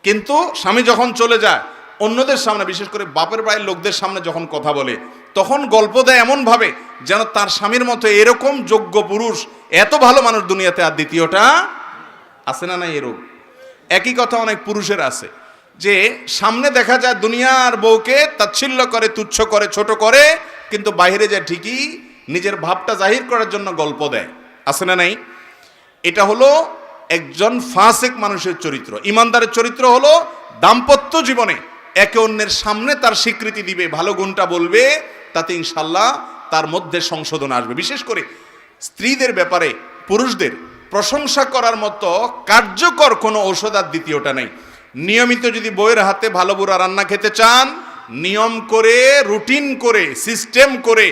কিন্তু স্বামী যখন চলে যায় অন্যদের সামনে, বিশেষ করে বাপের বাড়ির লোকদের সামনে যখন কথা বলে, তখন গল্প দেয় এমন ভাবে যেন তার স্বামীর মতো এরকম যোগ্য পুরুষ, এত ভালো মানুষ দুনিয়াতে আর দ্বিতীয়টা আছে না? নাই এরকম একই কথা অনেক পুরুষের আছে, যে সামনে দেখা যায় দুনিয়ার বউকে তাচ্ছিল্য করে, তুচ্ছ করে, ছোট করে, কিন্তু বাইরে যায় ঠিকই নিজের ভাবটা জাহির করার জন্য গল্প দেয়। আছে না নাই? এটা হলো একজন ফাসিক মানুষের চরিত্র। ইমানদারের চরিত্র হলো দাম্পত্য জীবনে একে অন্যের সামনে তার স্বীকৃতি দিবে, ভালো গুণটা বলবে, তাতে ইনশাল্লাহ তার মধ্যে সংশোধন আসবে। বিশেষ করে স্ত্রীদের ব্যাপারে পুরুষদের প্রশংসা করার মতো কার্যকর কোনো ঔষধ আর দ্বিতীয়টা নেই। নিয়মিত যদি বউয়ের হাতে ভালো বুড়া রান্না খেতে চান, নিয়ম করে, রুটিন করে, সিস্টেম করে,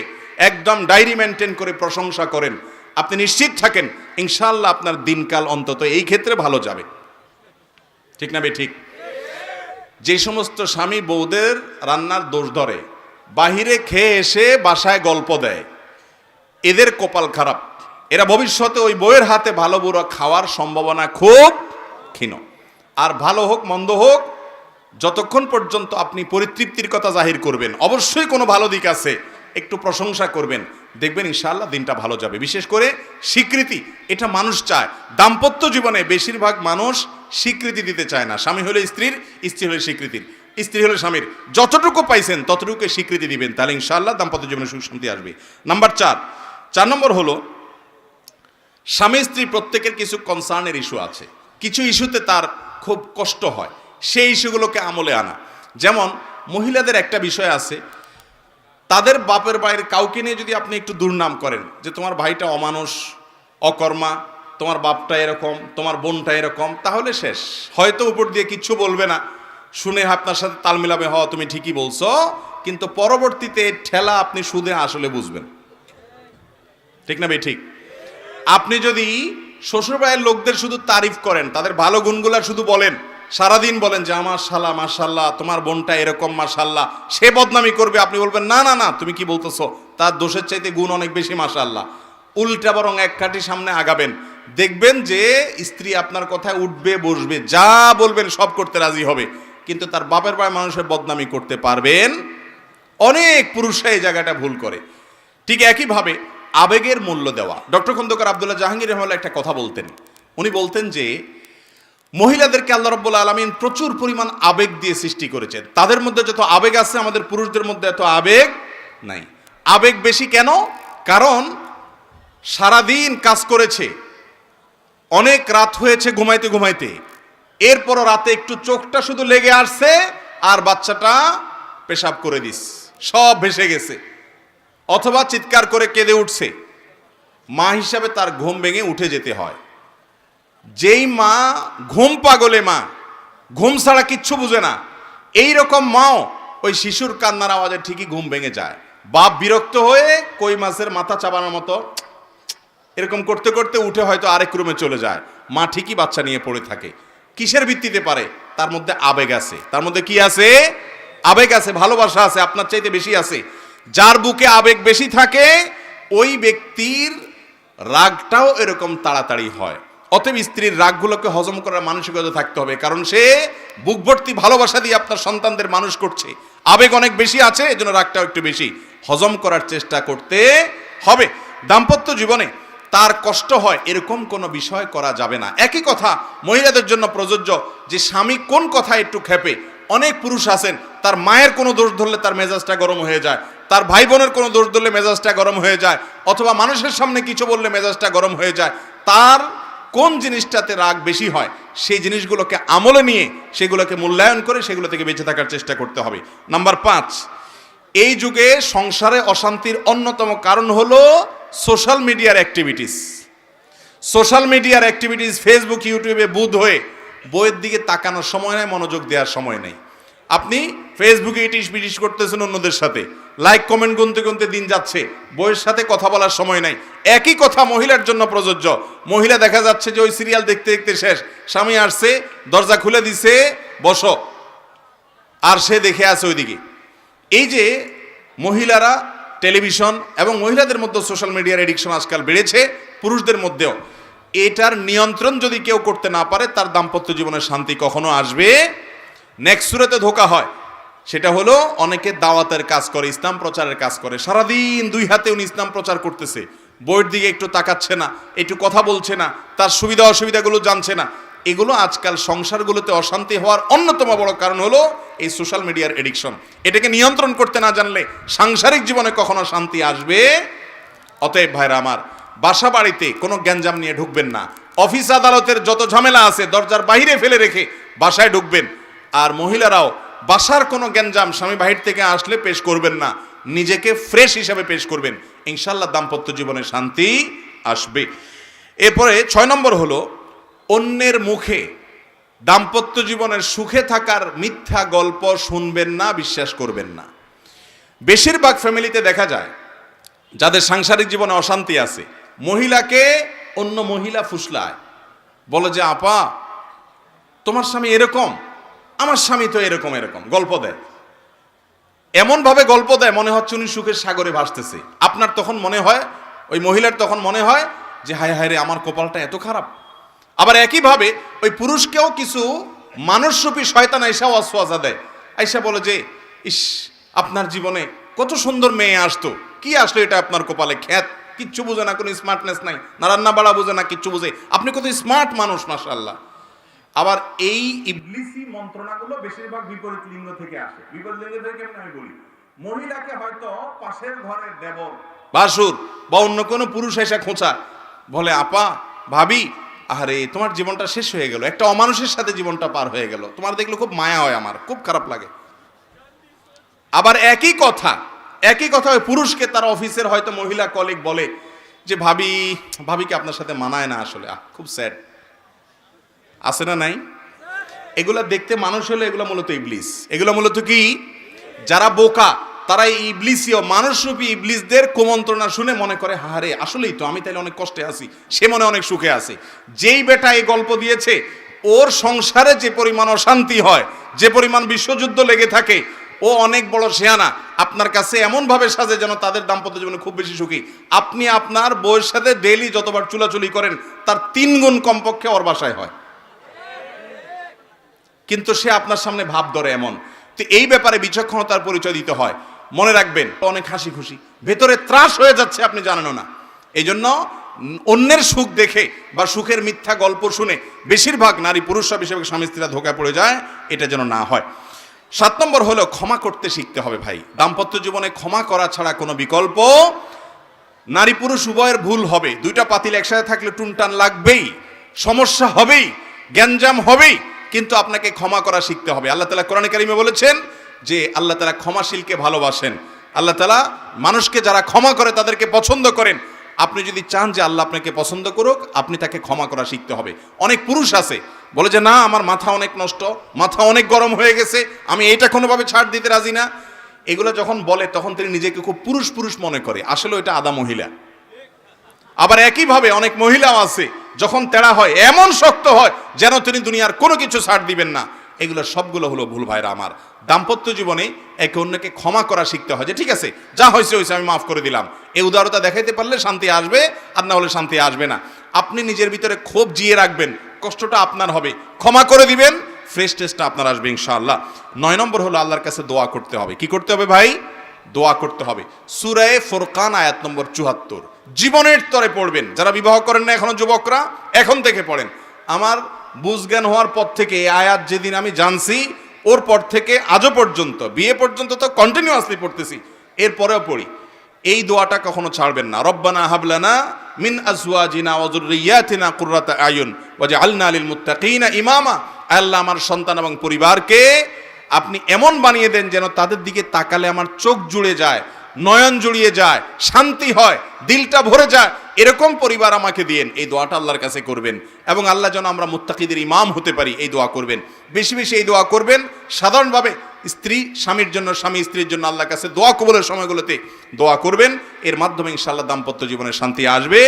একদম ডায়েরি মেনটেন করে প্রশংসা করেন, আপনি নিশ্চিত থাকেন ইনশাআল্লাহ আপনার দিনকাল অন্তত এই ক্ষেত্রে ভালো যাবে। ঠিক না বে ঠিক? যে সমস্ত স্বামী বউদের রান্নার দোষ ধরে, বাহিরে খেয়ে এসে বাসায় গল্প দেয়, এদের কপাল খারাপ। এরা ভবিষ্যতে ওই বউয়ের হাতে ভালো বুড়ো খাওয়ার সম্ভাবনা খুব ক্ষীণ। আর ভালো হোক মন্দ হোক, যতক্ষণ পর্যন্ত আপনি পরিতৃপ্তির কথা জাহির করবেন, অবশ্যই কোনো ভালো দিক আছে, একটু প্রশংসা করবেন, দেখবেন ইনশাআল্লাহ দিনটা ভালো যাবে। বিশেষ করে স্বীকৃতি, এটা মানুষ চায়। দাম্পত্য জীবনে বেশিরভাগ মানুষ স্বীকৃতি দিতে চায় না। স্বামী হলে স্ত্রীর, স্ত্রী হলে স্বীকৃতির, স্ত্রী হলে স্বামীর। যতটুকু পাইছেন ততটুকু স্বীকৃতি দিবেন, তাহলে ইনশাআল্লাহ দাম্পত্য জীবনে সুখ শান্তি আসবে। নাম্বার 4 নম্বর হলো, স্বামী স্ত্রী প্রত্যেকের কিছু কনসার্নের ইস্যু আছে, কিছু ইস্যুতে তার খুব কষ্ট হয়, সেই ইস্যুগুলোকে আমলে আনা। যেমন মহিলাদের একটা বিষয় আছে, তাদের বাপের বাড়ির কাউকে নিয়ে যদি আপনি একটু দুর্নাম করেন, যে তোমার ভাইটা অমানুষ, অকর্মা, তোমার বাপটা এরকম, তোমার বোনটা এরকম, তাহলে শেষ। হয়তো উপর দিয়ে কিচ্ছু বলবে না, শুনে আপনার সাথে তাল মিলাবে, হওয়া তুমি ঠিকই বলছো, কিন্তু পরবর্তীতে ঠেলা আপনি সুদে আসলে বুঝবেন। ঠিক না বে ঠিক? আপনি যদি শ্বশুর বাড়ির লোকদের শুধু তারিফ করেন, তাদের ভালো গুণগুলা শুধু বলেন, সারাদিন বলেন যে আমার শালা মাশাল্লাহ, তোমার বোনটা এরকম মাশাল্লাহ, সে বদনামি করবে, আপনি বলবেন না না না তুমি কি বলতেছো, তার দোষের চাইতে গুণ অনেক বেশি মাশাল্লাহ। উল্টা বরং এক কাঠি সামনে আগাবেন, দেখবেন যে স্ত্রী আপনার কথায় উঠবে বসবে, যা বলবেন সব করতে রাজি হবে, কিন্তু তার বাপের বাড়ির মানুষের বদনামি করতে পারবেন। অনেক পুরুষরা এই জায়গাটা ভুল করে। ঠিক একইভাবে আবেগের মূল্য দেওয়া। ডক্টর খন্দকার আব্দুল্লাহ জাহাঙ্গীর রহমাল্লাহ একটা কথা বলতেন, উনি বলতেন যে মহিলাদেরকে আল্লাহ রাব্বুল আলামিন প্রচুর পরিমাণ আবেগ দিয়ে সৃষ্টি করেছেন। তাদের মধ্যে যত আবেগ আছে আমাদের পুরুষদের মধ্যে এত আবেগ নাই। আবেগ বেশি কেন? কারণ সারাদিন কাজ করেছে, অনেক রাত হয়েছে ঘুমাইতে ঘুমাইতে, এরপরও রাতে একটু চোখটা শুধু লেগে আসছে আর বাচ্চাটা পেশাব করে দিস, সব ভেসে গেছে, অথবা চিৎকার করে কেঁদে উঠছে। মা হিসাবে তার ঘুম ভেঙে উঠে যেতে হয়। যেই মা ঘুম পাগলে মা, ঘুম ছাড়া কিচ্ছু বুঝে না, এই রকম মাও ওই শিশুর কান্নার আওয়াজে ঠিকই ঘুম ভেঙে যায়। বাপ বিরক্ত হয়ে কই মাছের মাথা চাবানোর মতো এরকম করতে করতে উঠে হয়তো আরেক রুমে চলে যায়, মা ঠিকই বাচ্চা নিয়ে পড়ে থাকে। কিসের ভিত্তিতে পারে? তার মধ্যে আবেগ আছে। তার মধ্যে কি আছে? আবেগ আছে, ভালোবাসা আছে, আপনার চাইতে বেশি আছে। যার বুকে আবেগ বেশি থাকে ওই ব্যক্তির রাগটাও এরকম তাড়াতাড়ি হয়। অতএব স্ত্রীর রাগগুলোকে হজম করার মানসিকতা থাকতে হবে, কারণ সে বুক ভর্তি ভালোবাসা দিয়ে আপনার সন্তানদের মানুষ করছে। আবেগ অনেক বেশি আছে, এজন্য রাগটাও একটু বেশি। হজম করার চেষ্টা করতে হবে। দাম্পত্য জীবনে তার কষ্ট হয় এরকম কোনো বিষয় করা যাবে না। একই কথা মহিলাদের জন্য প্রযোজ্য, যে স্বামী কোন কথা একটু খেপে। অনেক পুরুষ আছেন তার মায়ের কোনো দোষ ধরলে তার মেজাজটা গরম হয়ে যায়, তার ভাই বোনের কোনো দোষ ধরলে মেজাজটা গরম হয়ে যায়, অথবা মানুষের সামনে কিছু বললে মেজাজটা গরম হয়ে যায়। তার কোন জিনিসটাতে রাগ বেশি হয় সেই জিনিসগুলোকে আমলে নিয়ে সেগুলোকে মূল্যায়ন করে সেগুলো থেকে বেঁচে থাকার চেষ্টা করতে হবে। নাম্বার 5, এই যুগে সংসারে অশান্তির অন্যতম কারণ হলো সোশ্যাল মিডিয়ার অ্যাক্টিভিটিস। সোশ্যাল মিডিয়ার অ্যাক্টিভিটিস, ফেসবুক ইউটিউবে বুঁদ হয়ে বইয়ের দিকে তাকানোর সময় নেই, মনোযোগ দেওয়ার সময় নেই। আপনি ফেসবুকে ইটিস পিটিস করতেছেন অন্যদের সাথে, লাইক কমেন্ট গুনতে গুনতে দিন যাচ্ছে, বইয়ের সাথে কথা বলার সময় নাই। একই কথা মহিলার জন্য প্রযোজ্য। মহিলা দেখা যাচ্ছে যে ওই সিরিয়াল দেখতে দেখতে শেষ, স্বামী আসছে, দরজা খুলে দিছে, বসো, আর সে দেখে আছে ওইদিকে। এই যে মহিলারা টেলিভিশন এবং মহিলাদের মধ্যে সোশ্যাল মিডিয়ার এডিকশন আজকাল বেড়েছে, পুরুষদের মধ্যেও। এটার নিয়ন্ত্রণ যদি কেউ করতে না পারে তার দাম্পত্য জীবনের শান্তি কখনো আসবে। নেক্সট সুরাতে ধোকা হয়, সেটা হলো অনেকে দাওয়াতের কাজ করে, ইসলাম প্রচারের কাজ করে, সারাদিন দুই হাতে উনি ইসলাম প্রচার করতেছে, বইয়ের দিকে একটু তাকাচ্ছে না, একটু কথা বলছে না, তার সুবিধা অসুবিধাগুলো জানছে না। এগুলো আজকাল সংসারগুলোতে অশান্তি হওয়ার অন্যতম বড় কারণ হলো এই সোশ্যাল মিডিয়ার এডিকশন। এটাকে নিয়ন্ত্রণ করতে না জানলে সাংসারিক জীবনে কখনো শান্তি আসবে। অতএব ভাইরা আমার, বাসা বাড়িতে কোনো গ্যাঞ্জাম নিয়ে ঢুকবেন না। অফিস আদালতের যত ঝামেলা আছে দরজার বাইরে ফেলে রেখে বাসায় ঢুকবেন। আর মহিলারাও বাসার কোনো গ্যাঞ্জাম স্বামী বাহির থেকে আসলে পেশ করবেন না, নিজেকে ফ্রেশ হিসাবে পেশ করবেন। ইনশাল্লাহ দাম্পত্য জীবনে শান্তি আসবে। এরপরে 6 নম্বর হলো অন্যের মুখে দাম্পত্য জীবনের সুখে থাকার মিথ্যা গল্প শুনবেন না, বিশ্বাস করবেন না। বেশিরভাগ ফ্যামিলিতে দেখা যায় যাদের সাংসারিক জীবনে অশান্তি আছে, মহিলাকে অন্য মহিলা ফুসলায়, বলে যে আপা তোমার স্বামী এরকম, আমার স্বামী তো এরকম এরকম, গল্প দেয়। এমন ভাবে গল্প দেয় মনে হচ্ছে উনি সুখের সাগরে ভাসতেছে। আপনার তখন মনে হয়, ওই মহিলার তখন মনে হয় যে হায় হায় রে, আমার কপালটা এত খারাপ। আবার একইভাবে ওই পুরুষকেও কিছু মানুষরূপী শয়তান আইসা ওয়াসওয়াসা দেয়, আইসা বলে যে ইস, আপনার জীবনে কত সুন্দর মেয়ে আসতো, কি আসলো এটা আপনার কপালে, খ্যাত, কিচ্ছু বুঝে না, কোনো স্মার্টনেস নাই, না রান্না বাড়া বুঝে না, কিচ্ছু বুঝে, আপনি কত স্মার্ট মানুষ মাশাআল্লাহ। আবার এই ইবলিসি মন্ত্রণাগুলো বেশিরভাগ বিপরীত লিঙ্গ থেকে আসে। বিপরীত লিঙ্গ থেকে কেমন আমি বলি, মহিলাকে হয়তো পাশের ঘরের দেবর, বাসুর বা অন্য কোনো পুরুষ এসে খোঁচা, বলে আপা ভাবি আরে তোমার জীবনটা শেষ হয়ে গেল, একটা অমানুষের সাথে জীবনটা পার হয়ে গেল, তোমার দেখলে খুব মায়া হয়, আমার খুব খারাপ লাগে। আবার একই কথা ওই পুরুষকে তার অফিসের হয়তো মহিলা কলিগ বলে যে ভাবিকে আপনার সাথে মানায় না, আসলে খুব স্যাড। আছে না নাই? এগুলা দেখতে মানুষ হলে এগুলো মূলত ইবলিস। এগুলো মূলত কি? যারা বোকা তারা এই ইবলিসীয় মানুষরূপী ইবলিসদের কুমন্ত্রণা শুনে মনে করে হারে আসলেই তো আমি তাইলে অনেক কষ্টে আছি, সে মনে অনেক সুখে আছে। যেই বেটা এই গল্প দিয়েছে ওর সংসারে যে পরিমাণ অশান্তি হয়, যে পরিমাণ বিশ্বযুদ্ধ লেগে থাকে, ও অনেক বড় শেয়ানা। আপনার কাছে এমন ভাবে সাজে যেন তাদের দাম্পত্য জীবনে খুব বেশি সুখী। আপনি আপনার বউয়ের সাথে ডেইলি যতবার চুলাচুলি করেন তার 3 গুণ কমপক্ষে ওর বাসায় হয়, কিন্তু সে আপনার সামনে ভাব ধরে এমন। তো এই ব্যাপারে বিচক্ষণতার পরিচয় দিতে হয়। মনে রাখবেন অনেক হাসি খুশি, ভেতরে ত্রাস হয়ে যাচ্ছে আপনি জানেন না। এই জন্য অন্যের সুখ দেখে বা সুখের মিথ্যা গল্প শুনে বেশিরভাগ নারী পুরুষরা বেশিরভাগ স্বামী স্ত্রীরা ধোঁকায় পড়ে যায়, এটা যেন না হয়। 7 নম্বর হলো ক্ষমা করতে শিখতে হবে ভাই। দাম্পত্য জীবনে ক্ষমা করা ছাড়া কোনো বিকল্প, নারী পুরুষ উভয়ের ভুল হবে, দুইটা পাতিল একসাথে থাকলে টুনটান লাগবেই, সমস্যা হবেই, গ্যাঞ্জাম হবেই, কিন্তু আপনাকে ক্ষমা করা শিখতে হবে। আল্লাহ তাআলা কোরআনে কারিমে বলেছেন যে আল্লাহ তাআলা ক্ষমাশীলকে ভালোবাসেন। আল্লাহ তাআলা মানুষকে যারা ক্ষমা করে তাদেরকে পছন্দ করেন। আপনি যদি চান যে আল্লাহ আপনাকে পছন্দ করুক, আপনি তাকে ক্ষমা করা শিখতে হবে। অনেক পুরুষ আছে বলে যে না, আমার মাথা অনেক নষ্ট, মাথা অনেক গরম হয়ে গেছে, আমি এটা কোনোভাবে ছাড় দিতে রাজি না। এগুলো যখন বলে তখন তিনি নিজেকে খুব পুরুষ পুরুষ মনে করে, আসলে এটা আদা মহিলা। আবার একইভাবে অনেক মহিলাও আছে যখন তেড়া হয় এমন শক্ত হয় যেন তিনি দুনিয়ার কোনো কিছু ছাড় দিবেন না। এগুলো সবগুলো হলো ভুল ভাইরা আমার। দাম্পত্য জীবনে একে অন্যকে ক্ষমা করা শিখতে হয়, যে ঠিক আছে যা হয়েছে হয়েছে, আমি মাফ করে দিলাম। এই উদারতা দেখাইতে পারলে শান্তি আসবে, আর না হলে শান্তি আসবে না। আপনি নিজের ভিতরে ক্ষোভ জিয়ে রাখবেন, কষ্টটা আপনার হবে, ক্ষমা করে দিবেন, ফ্রেশ টেস্টটা আপনার আসবে ইনশাআল্লাহ। 9 নম্বর হলো আল্লাহর কাছে দোয়া করতে হবে। কি করতে হবে ভাই? দোয়া করতে হবে। সূরা ফুরকান আয়াত নম্বর 74 জীবনের তরে পড়বেন। যারা বিবাহ করেন না এখনো, যুবকরা এখন থেকে পড়েন। আমার বুঝজ্ঞান হওয়ার পর থেকে এই আয়াত যেদিন আমি জানছি, ওর পর থেকে আজও পর্যন্ত, বিয়ে পর্যন্ত তো কন্টিনিউয়াসলি পড়তেছি, এরপরেও পড়ি। এই দোয়াটা কখনো ছাড়বেন না। রব্বানা হাবলানা মিন আজওয়াজিনা ওয়া যুররিয়াতিনা কুররাতা আয়ুন ওয়াজআলনা লিল মুত্তাকিনা ইমামা। আল্লাহ আমার সন্তান এবং পরিবারকে আপনি এমন বানিয়ে দেন যেন তাদের দিকে তাকালে আমার চোখ জুড়ে যায়, নয়ন জুড়িয়ে যায়, শান্তি হয়, দিলটা ভরে যায়, এরকম পরিবার আমাকে দিয়েন। এই দোয়াটা আল্লাহর কাছে করবেন, এবং আল্লাহ যেন আমরা মুত্তাকিদের ইমাম হতে পারি, এই দোয়া করবেন। বেশি বেশি এই দোয়া করবেন। সাধারণভাবে স্ত্রী স্বামীর জন্য, স্বামী স্ত্রীর জন্য আল্লাহর কাছে দোয়া কবুলের সময়গুলোতে দোয়া করবেন। এর মাধ্যমে ইনশাআল্লাহ দাম্পত্য জীবনে শান্তি আসবে।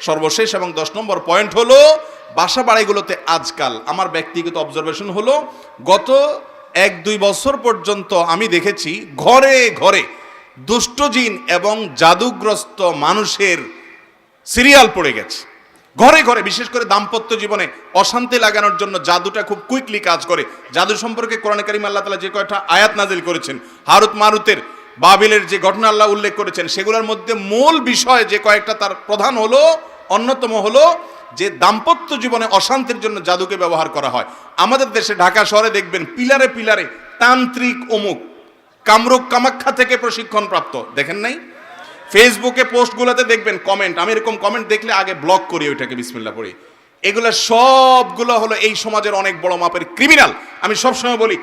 সর্বশেষ এবং 10 নম্বর পয়েন্ট হলো, বাসা বাড়িগুলোতে আজকাল আমার ব্যক্তিগত অবজারভেশন হলো, গত 1-2 বছর পর্যন্ত আমি দেখেছি ঘরে ঘরে দুষ্ট জিন এবং জাদুগ্রস্ত মানুষের সিরিয়াল পড়ে গেছে। ঘরে ঘরে, বিশেষ করে দাম্পত্য জীবনে অশান্তি লাগানোর জন্য জাদুটা খুব কুইকলি কাজ করে। জাদু সম্পর্কে কোরআনে কারিমে আল্লাহ তাআলা যে কয়টা আয়াত নাজিল করেছেন, হারুত মারুতের, বাবিলের যে ঘটনা আল্লাহ উল্লেখ করেছেন, সেগুলোর মধ্যে মূল বিষয় যে কয়েকটা, তার প্রধান হলো, অন্যতম হলো যে দাম্পত্য জীবনে অশান্তির জন্য জাদুকে ব্যবহার করা হয়। আমাদের দেশে ঢাকা শহরে দেখবেন পিলারে পিলারে তান্ত্রিক অমুক, কামরূপ কামাখ্যা থেকে প্রশিক্ষণ প্রাপ্ত, দেখেন নাই? ফেসবুকে পোস্টগুলোতে দেখবেন কমেন্ট, আমি এরকম কমেন্ট দেখলে আগে ব্লক করি, ওইটাকে বিসমিল্লাহ পড়ি। এগুলো সবগুলো হলো এই সমাজের অনেক বড় মাপের ক্রিমিনাল। আমি সবসময় বলি,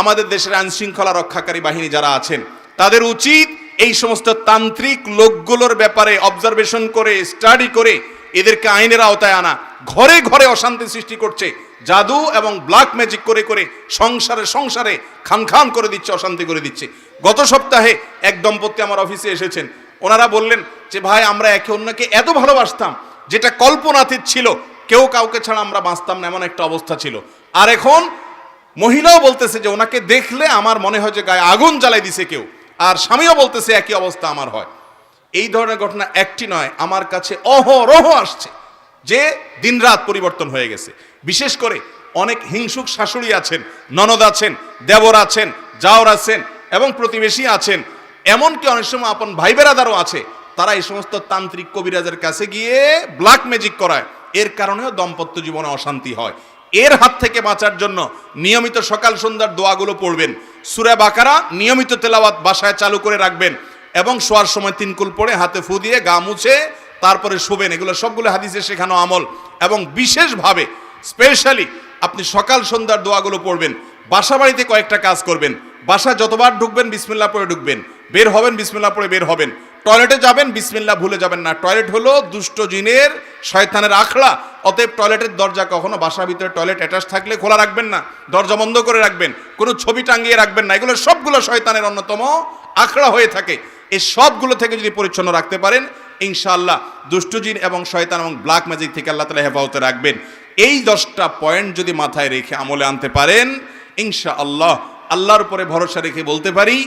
আমাদের দেশের আইন শৃঙ্খলা রক্ষাকারী বাহিনী যারা আছেন, তাদের উচিত এই সমস্ত তান্ত্রিক লোকগুলোর ব্যাপারে অবজারভেশন করে, স্টাডি করে এদেরকে আইনের আওতায় আনা। ঘরে ঘরে অশান্তি সৃষ্টি করছে, জাদু এবং ব্ল্যাক ম্যাজিক করে করে সংসারে সংসারে খান খান করে দিচ্ছে, অশান্তি করে দিচ্ছে। গত সপ্তাহে এক দম্পতি আমার অফিসে এসেছেন। ওনারা বললেন যে ভাই, আমরা একে অন্যকে এত ভালোবাসতাম, যেটা কল্পনাতীত ছিল, কেউ কাউকে ছাড়া আমরা বাঁচতাম না, এমন একটা অবস্থা ছিল। আর এখন মহিলাও বলতেছে যে ওনাকে দেখলে আমার মনে হয় যে গায়ে আগুন জ্বালাই দিছে কেউ, আর স্বামীও বলতেছে একই অবস্থা আমার হয়। এই ধরনের ঘটনা একটি নয়, আমার কাছে অহরহ আসছে, যে দিনরাত পরিবর্তন হয়ে গেছে। বিশেষ করে অনেক হিংসুক শাশুড়ি আছেন, ননদ আছেন, দেবর আছেন, জাওর আছেন এবং প্রতিবেশী আছেন, এমনকি অনেক সময় আপন ভাই বেরাদারও আছে। তারা এই সমস্ত তান্ত্রিক কবিরাজের কাছে গিয়ে ব্ল্যাক ম্যাজিক করায়। এর কারণেও দাম্পত্য জীবনে অশান্তি হয়। এর হাত থেকে বাঁচার জন্য নিয়মিত সকাল সন্ধ্যার দোয়াগুলো পড়বেন। সূরা বাকারা নিয়মিত তেলাওয়াত বাসায় চালু করে রাখবেন, এবং শোয়ার সময় 3 কুল পড়ে হাতে ফু দিয়ে গা মুছে তারপরে শোবেন। এগুলো সবগুলো হাদিসে শেখানো আমল। এবং বিশেষভাবে স্পেশালি আপনি সকাল সন্ধ্যার দোয়াগুলো পড়বেন। বাসা বাড়িতে কয়েকটা কাজ করবেন। বাসা যতবার ঢুকবেন বিসমিল্লাহ পড়ে ঢুকবেন, বের হবেন বিসমিল্লাহ পড়ে বের হবেন। টয়লেটে যাবেন বিসমিল্লাহ ভুলে যাবেন না। টয়লেট হলো দুষ্ট জিনের, শয়তানের আখড়া। অতএব টয়লেটের দরজা কখনো, বাসার ভিতরে টয়লেট অ্যাটাচ থাকলে খোলা রাখবেন না, দরজা বন্ধ করে রাখবেন। কোনো ছবি টাঙিয়ে রাখবেন না। এগুলো সবগুলো শয়তানের অন্যতম আখড়া হয়ে থাকে। এই সবগুলো থেকে যদি পরিচ্ছন্ন রাখতে পারেন, ইনশাআল্লাহ দুষ্ট জিন এবং শয়তান এবং ব্ল্যাক ম্যাজিক থেকে আল্লাহ তাআলা হেফাজতে রাখবেন। এই 10টা পয়েন্ট যদি মাথায় রেখে আমলে আনতে পারেন, ইনশাআল্লাহ আল্লাহর উপরে ভরসা রেখে বলতে পারি,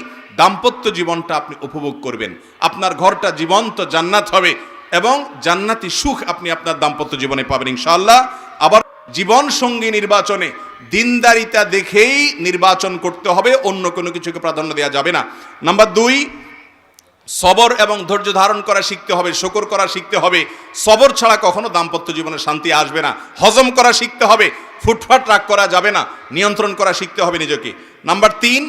দাম্পত্য জীবনটা আপনি উপভোগ করবেন। আপনার ঘরটা জীবন্ত জান্নাত হবে, এবং জান্নাতি সুখ আপনি আপনার দাম্পত্য জীবনে পাবেন ইনশাআল্লাহ। আবার জীবন সঙ্গী নির্বাচনে দিনদারিতা দেখেই নির্বাচন করতে হবে, অন্য কোনো কিছুকে প্রাধান্য দেওয়া যাবে না। নাম্বার 2, সবর এবং ধৈর্য ধারণ করা শিখতে হবে, শুকর করা শিখতে হবে। সবর ছাড়া কখনো দাম্পত্য জীবনে শান্তি আসবে না। হজম করা শিখতে হবে, ফুটফাট রাগ করা যাবে না, নিয়ন্ত্রণ করা শিখতে হবে নিজেকে। নাম্বার 3,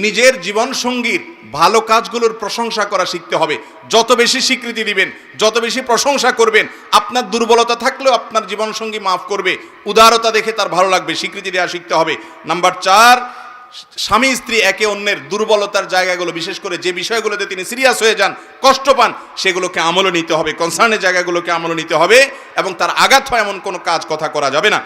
নিজের জীবন সঙ্গীর ভালো কাজগুলোর প্রশংসা করা শিখতে হবে। যত বেশি স্বীকৃতি দিবেন, যত বেশি প্রশংসা করবেন, আপনার দুর্বলতা থাকলেও আপনার জীবন সঙ্গী মাফ করবে। উদারতা দেখে তার ভালো লাগবে, স্বীকৃতি দেওয়া শিখতে হবে। নাম্বার 4, স্বামী স্ত্রী একে অন্যের দুর্বলতার জায়গাগুলো, বিশেষ করে যে বিষয়গুলোতে তিনি সিরিয়াস হয়ে যান, কষ্ট পান, সেগুলোকে আমলে নিতে হবে, কনসার্নের জায়গাগুলোকে আমলে নিতে হবে এবং তার আঘাত হয় এমন কোনো কাজ কথা করা যাবে না।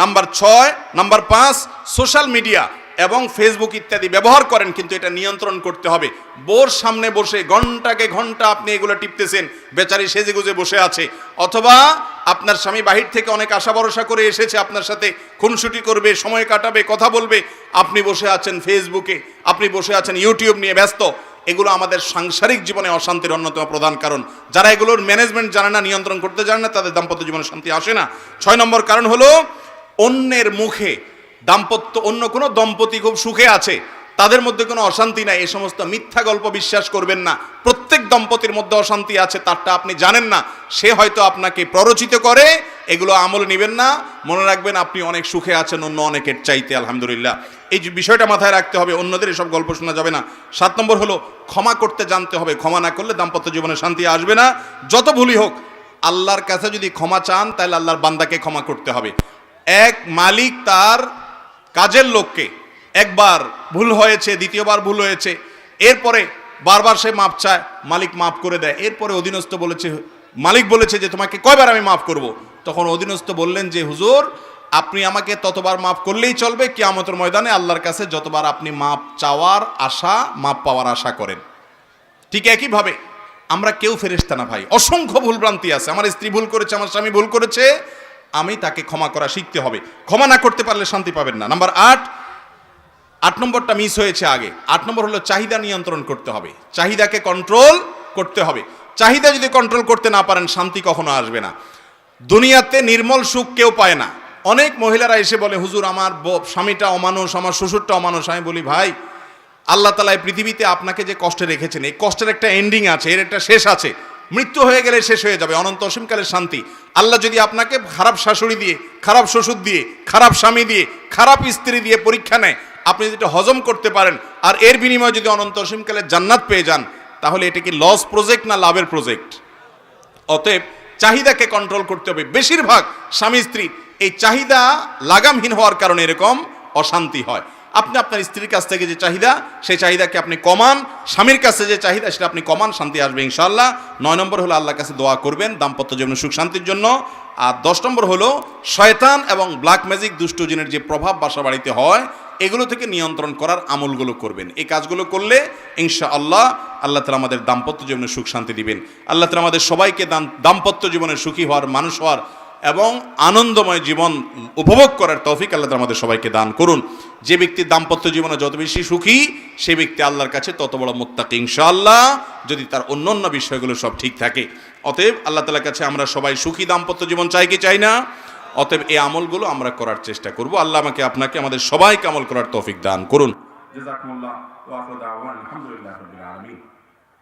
নাম্বার 5, সোশ্যাল মিডিয়া এবং ফেসবুক ইত্যাদি ব্যবহার করেন, কিন্তু এটা নিয়ন্ত্রণ করতে হবে। বোর সামনে বসে ঘন্টাকে ঘন্টা আপনি এগুলো টিপতেছেন, বেচারি সেজেগুজে বসে আছে, অথবা আপনার স্বামী বাহির থেকে অনেক আশা ভরসা করে এসেছে, আপনার সাথে খুনসুটি করবে, সময় কাটাবে, কথা বলবে, আপনি বসে আছেন ফেসবুকে, আপনি বসে আছেন ইউটিউব নিয়ে ব্যস্ত। এগুলো আমাদের সাংসারিক জীবনে অশান্তির অন্যতম প্রধান কারণ। যারা এগুলোর ম্যানেজমেন্ট জানে না, নিয়ন্ত্রণ করতে জানে না, তাদের দাম্পত্য জীবনে শান্তি আসে না। 6 নম্বর কারণ হলো অন্যের মুখে অন্য কোনো দম্পতি খুব সুখে আছে, তাদের মধ্যে কোনো অশান্তি নাই, এই সমস্ত মিথ্যা গল্প বিশ্বাস করবেন না। প্রত্যেক দম্পতির মধ্যে অশান্তি আছে, তারটা আপনি জানেন না, সে হয়তো আপনাকে প্ররোচিত করে, এগুলো আমলে নেবেন না। মনে রাখবেন আপনি অনেক সুখে আছেন অন্য অনেকের চাইতে, আলহামদুলিল্লাহ। এই যে বিষয়টা মাথায় রাখতে হবে, অন্যদের এসব গল্প শোনা যাবে না। 7 নম্বর হলো ক্ষমা করতে জানতে হবে। ক্ষমা না করলে দাম্পত্য জীবনে শান্তি আসবে না। যত ভুলই হোক, আল্লাহর কাছে যদি ক্ষমা চান, তাহলে আল্লাহর বান্দাকে ক্ষমা করতে হবে। এক মালিক তার কাজের লোককে, একবার ভুল হয়েছে, দ্বিতীয়বার ভুল হয়েছে, এরপরে বারবার সে মাপ চায়, মালিক মাফ করে দেয়। এরপরে অধীনস্থ বলেছে, মালিক বলেছে যে তোমাকে কয়বার আমি মাফ করব? তখন অধীনস্থ বললেন যে হুজুর, আপনি আমাকে ততবার মাফ করলেই চলবে, কিয়ামতের ময়দানে আল্লাহর কাছে যতবার আপনি মাপ চাওয়ার আশা, মাপ পাওয়ার আশা করেন। ঠিক একইভাবে আমরা কেউ ফেরেশতা না ভাই, অসংখ্য ভুলভ্রান্তি আছে। আমার স্ত্রী ভুল করেছে, আমার স্বামী ভুল করেছে, আমি তাকে ক্ষমা করা শিখতে হবে। ক্ষমা না করতে পারলে শান্তি পাবেন না। নাম্বার 8 নম্বরটা মিস হয়েছে আগে। 8 নম্বর হলো চাহিদা নিয়ন্ত্রণ করতে হবে, চাহিদাকে কন্ট্রোল করতে হবে। চাহিদা যদি কন্ট্রোল করতে না পারেন, শান্তি কখনো আসবে না। দুনিয়াতে নির্মল সুখ কেউ পায় না। অনেক মহিলারা এসে বলে হুজুর আমার স্বামীটা অমানুষ, আমার শ্বশুরটা অমানুষ। আমি বলি ভাই, আল্লাহ তাআলা এই পৃথিবীতে আপনাকে যে কষ্টে রেখেছেন, এই কষ্টের একটা এন্ডিং আছে, এর একটা শেষ আছে। মৃত্যু হয়ে গেলে শেষ হয়ে যাবে, অনন্ত অসীমকালের শান্তি। আল্লাহ যদি আপনাকে খারাপ শাশুড়ি দিয়ে, খারাপ শ্বশুর দিয়ে, খারাপ স্বামী দিয়ে, খারাপ স্ত্রী দিয়ে পরীক্ষা নেয়, আপনি যদি হজম করতে পারেন আর এর বিনিময়ে যদি অনন্ত অসীমকালের জান্নাত পেয়ে যান, তাহলে এটা কি লস প্রজেক্ট না লাভের প্রজেক্ট? অতএব চাহিদাকে কন্ট্রোল করতে হবে। বেশিরভাগ স্বামী স্ত্রী এই চাহিদা লাগামহীন হওয়ার কারণে এরকম অশান্তি হয়। আপনি আপনার স্ত্রীর কাছ থেকে যে চাহিদা, সেই চাহিদাকে আপনি কমান, স্বামীর কাছে যে চাহিদা সেটা আপনি কমান, শান্তি আসবে ইনশাআল্লাহ। 9 নম্বর হলো আল্লাহর কাছে দোয়া করবেন দাম্পত্য জীবনে সুখ শান্তির জন্য। আর 10 নম্বর হলো শয়তান এবং ব্ল্যাক ম্যাজিক, দুষ্ট জিনের যে প্রভাব বাসা বাড়িতে হয়, এগুলো থেকে নিয়ন্ত্রণ করার আমলগুলো করবেন। এই কাজগুলো করলে ইনশাআল্লাহ আল্লাহ তাআলা আমাদের দাম্পত্য জীবনে সুখ শান্তি দিবেন। আল্লাহ তাআলা আমাদের সবাইকে দাম্পত্য জীবনে সুখী হওয়ার, মানুষ হওয়ার এবং আনন্দময় জীবন উপভোগ করার তৌফিক আল্লাহ তাআলা আমাদের সবাইকে দান করুন। যে ব্যক্তি দাম্পত্য জীবনে যত বেশি সুখী, সেই ব্যক্তি আল্লাহর কাছে তত বড় মুত্তাকি ইনশাআল্লাহ, যদি তার অন্যান্য বিষয়গুলো সব ঠিক থাকে। অতএব আল্লাহ তাআলার কাছে আমরা সবাই সুখী দাম্পত্য জীবন চাই কি চাই না? অতএব এই আমলগুলো আমরা করার চেষ্টা করব। আল্লাহ আমাকে, আপনাকে, আমাদের সবাইকে আমল করার তৌফিক দান করুন। জাযাকুমুল্লাহ ওয়া আখিরু দাওয়ানা আলহামদুলিল্লাহি রাব্বিল আলামিন।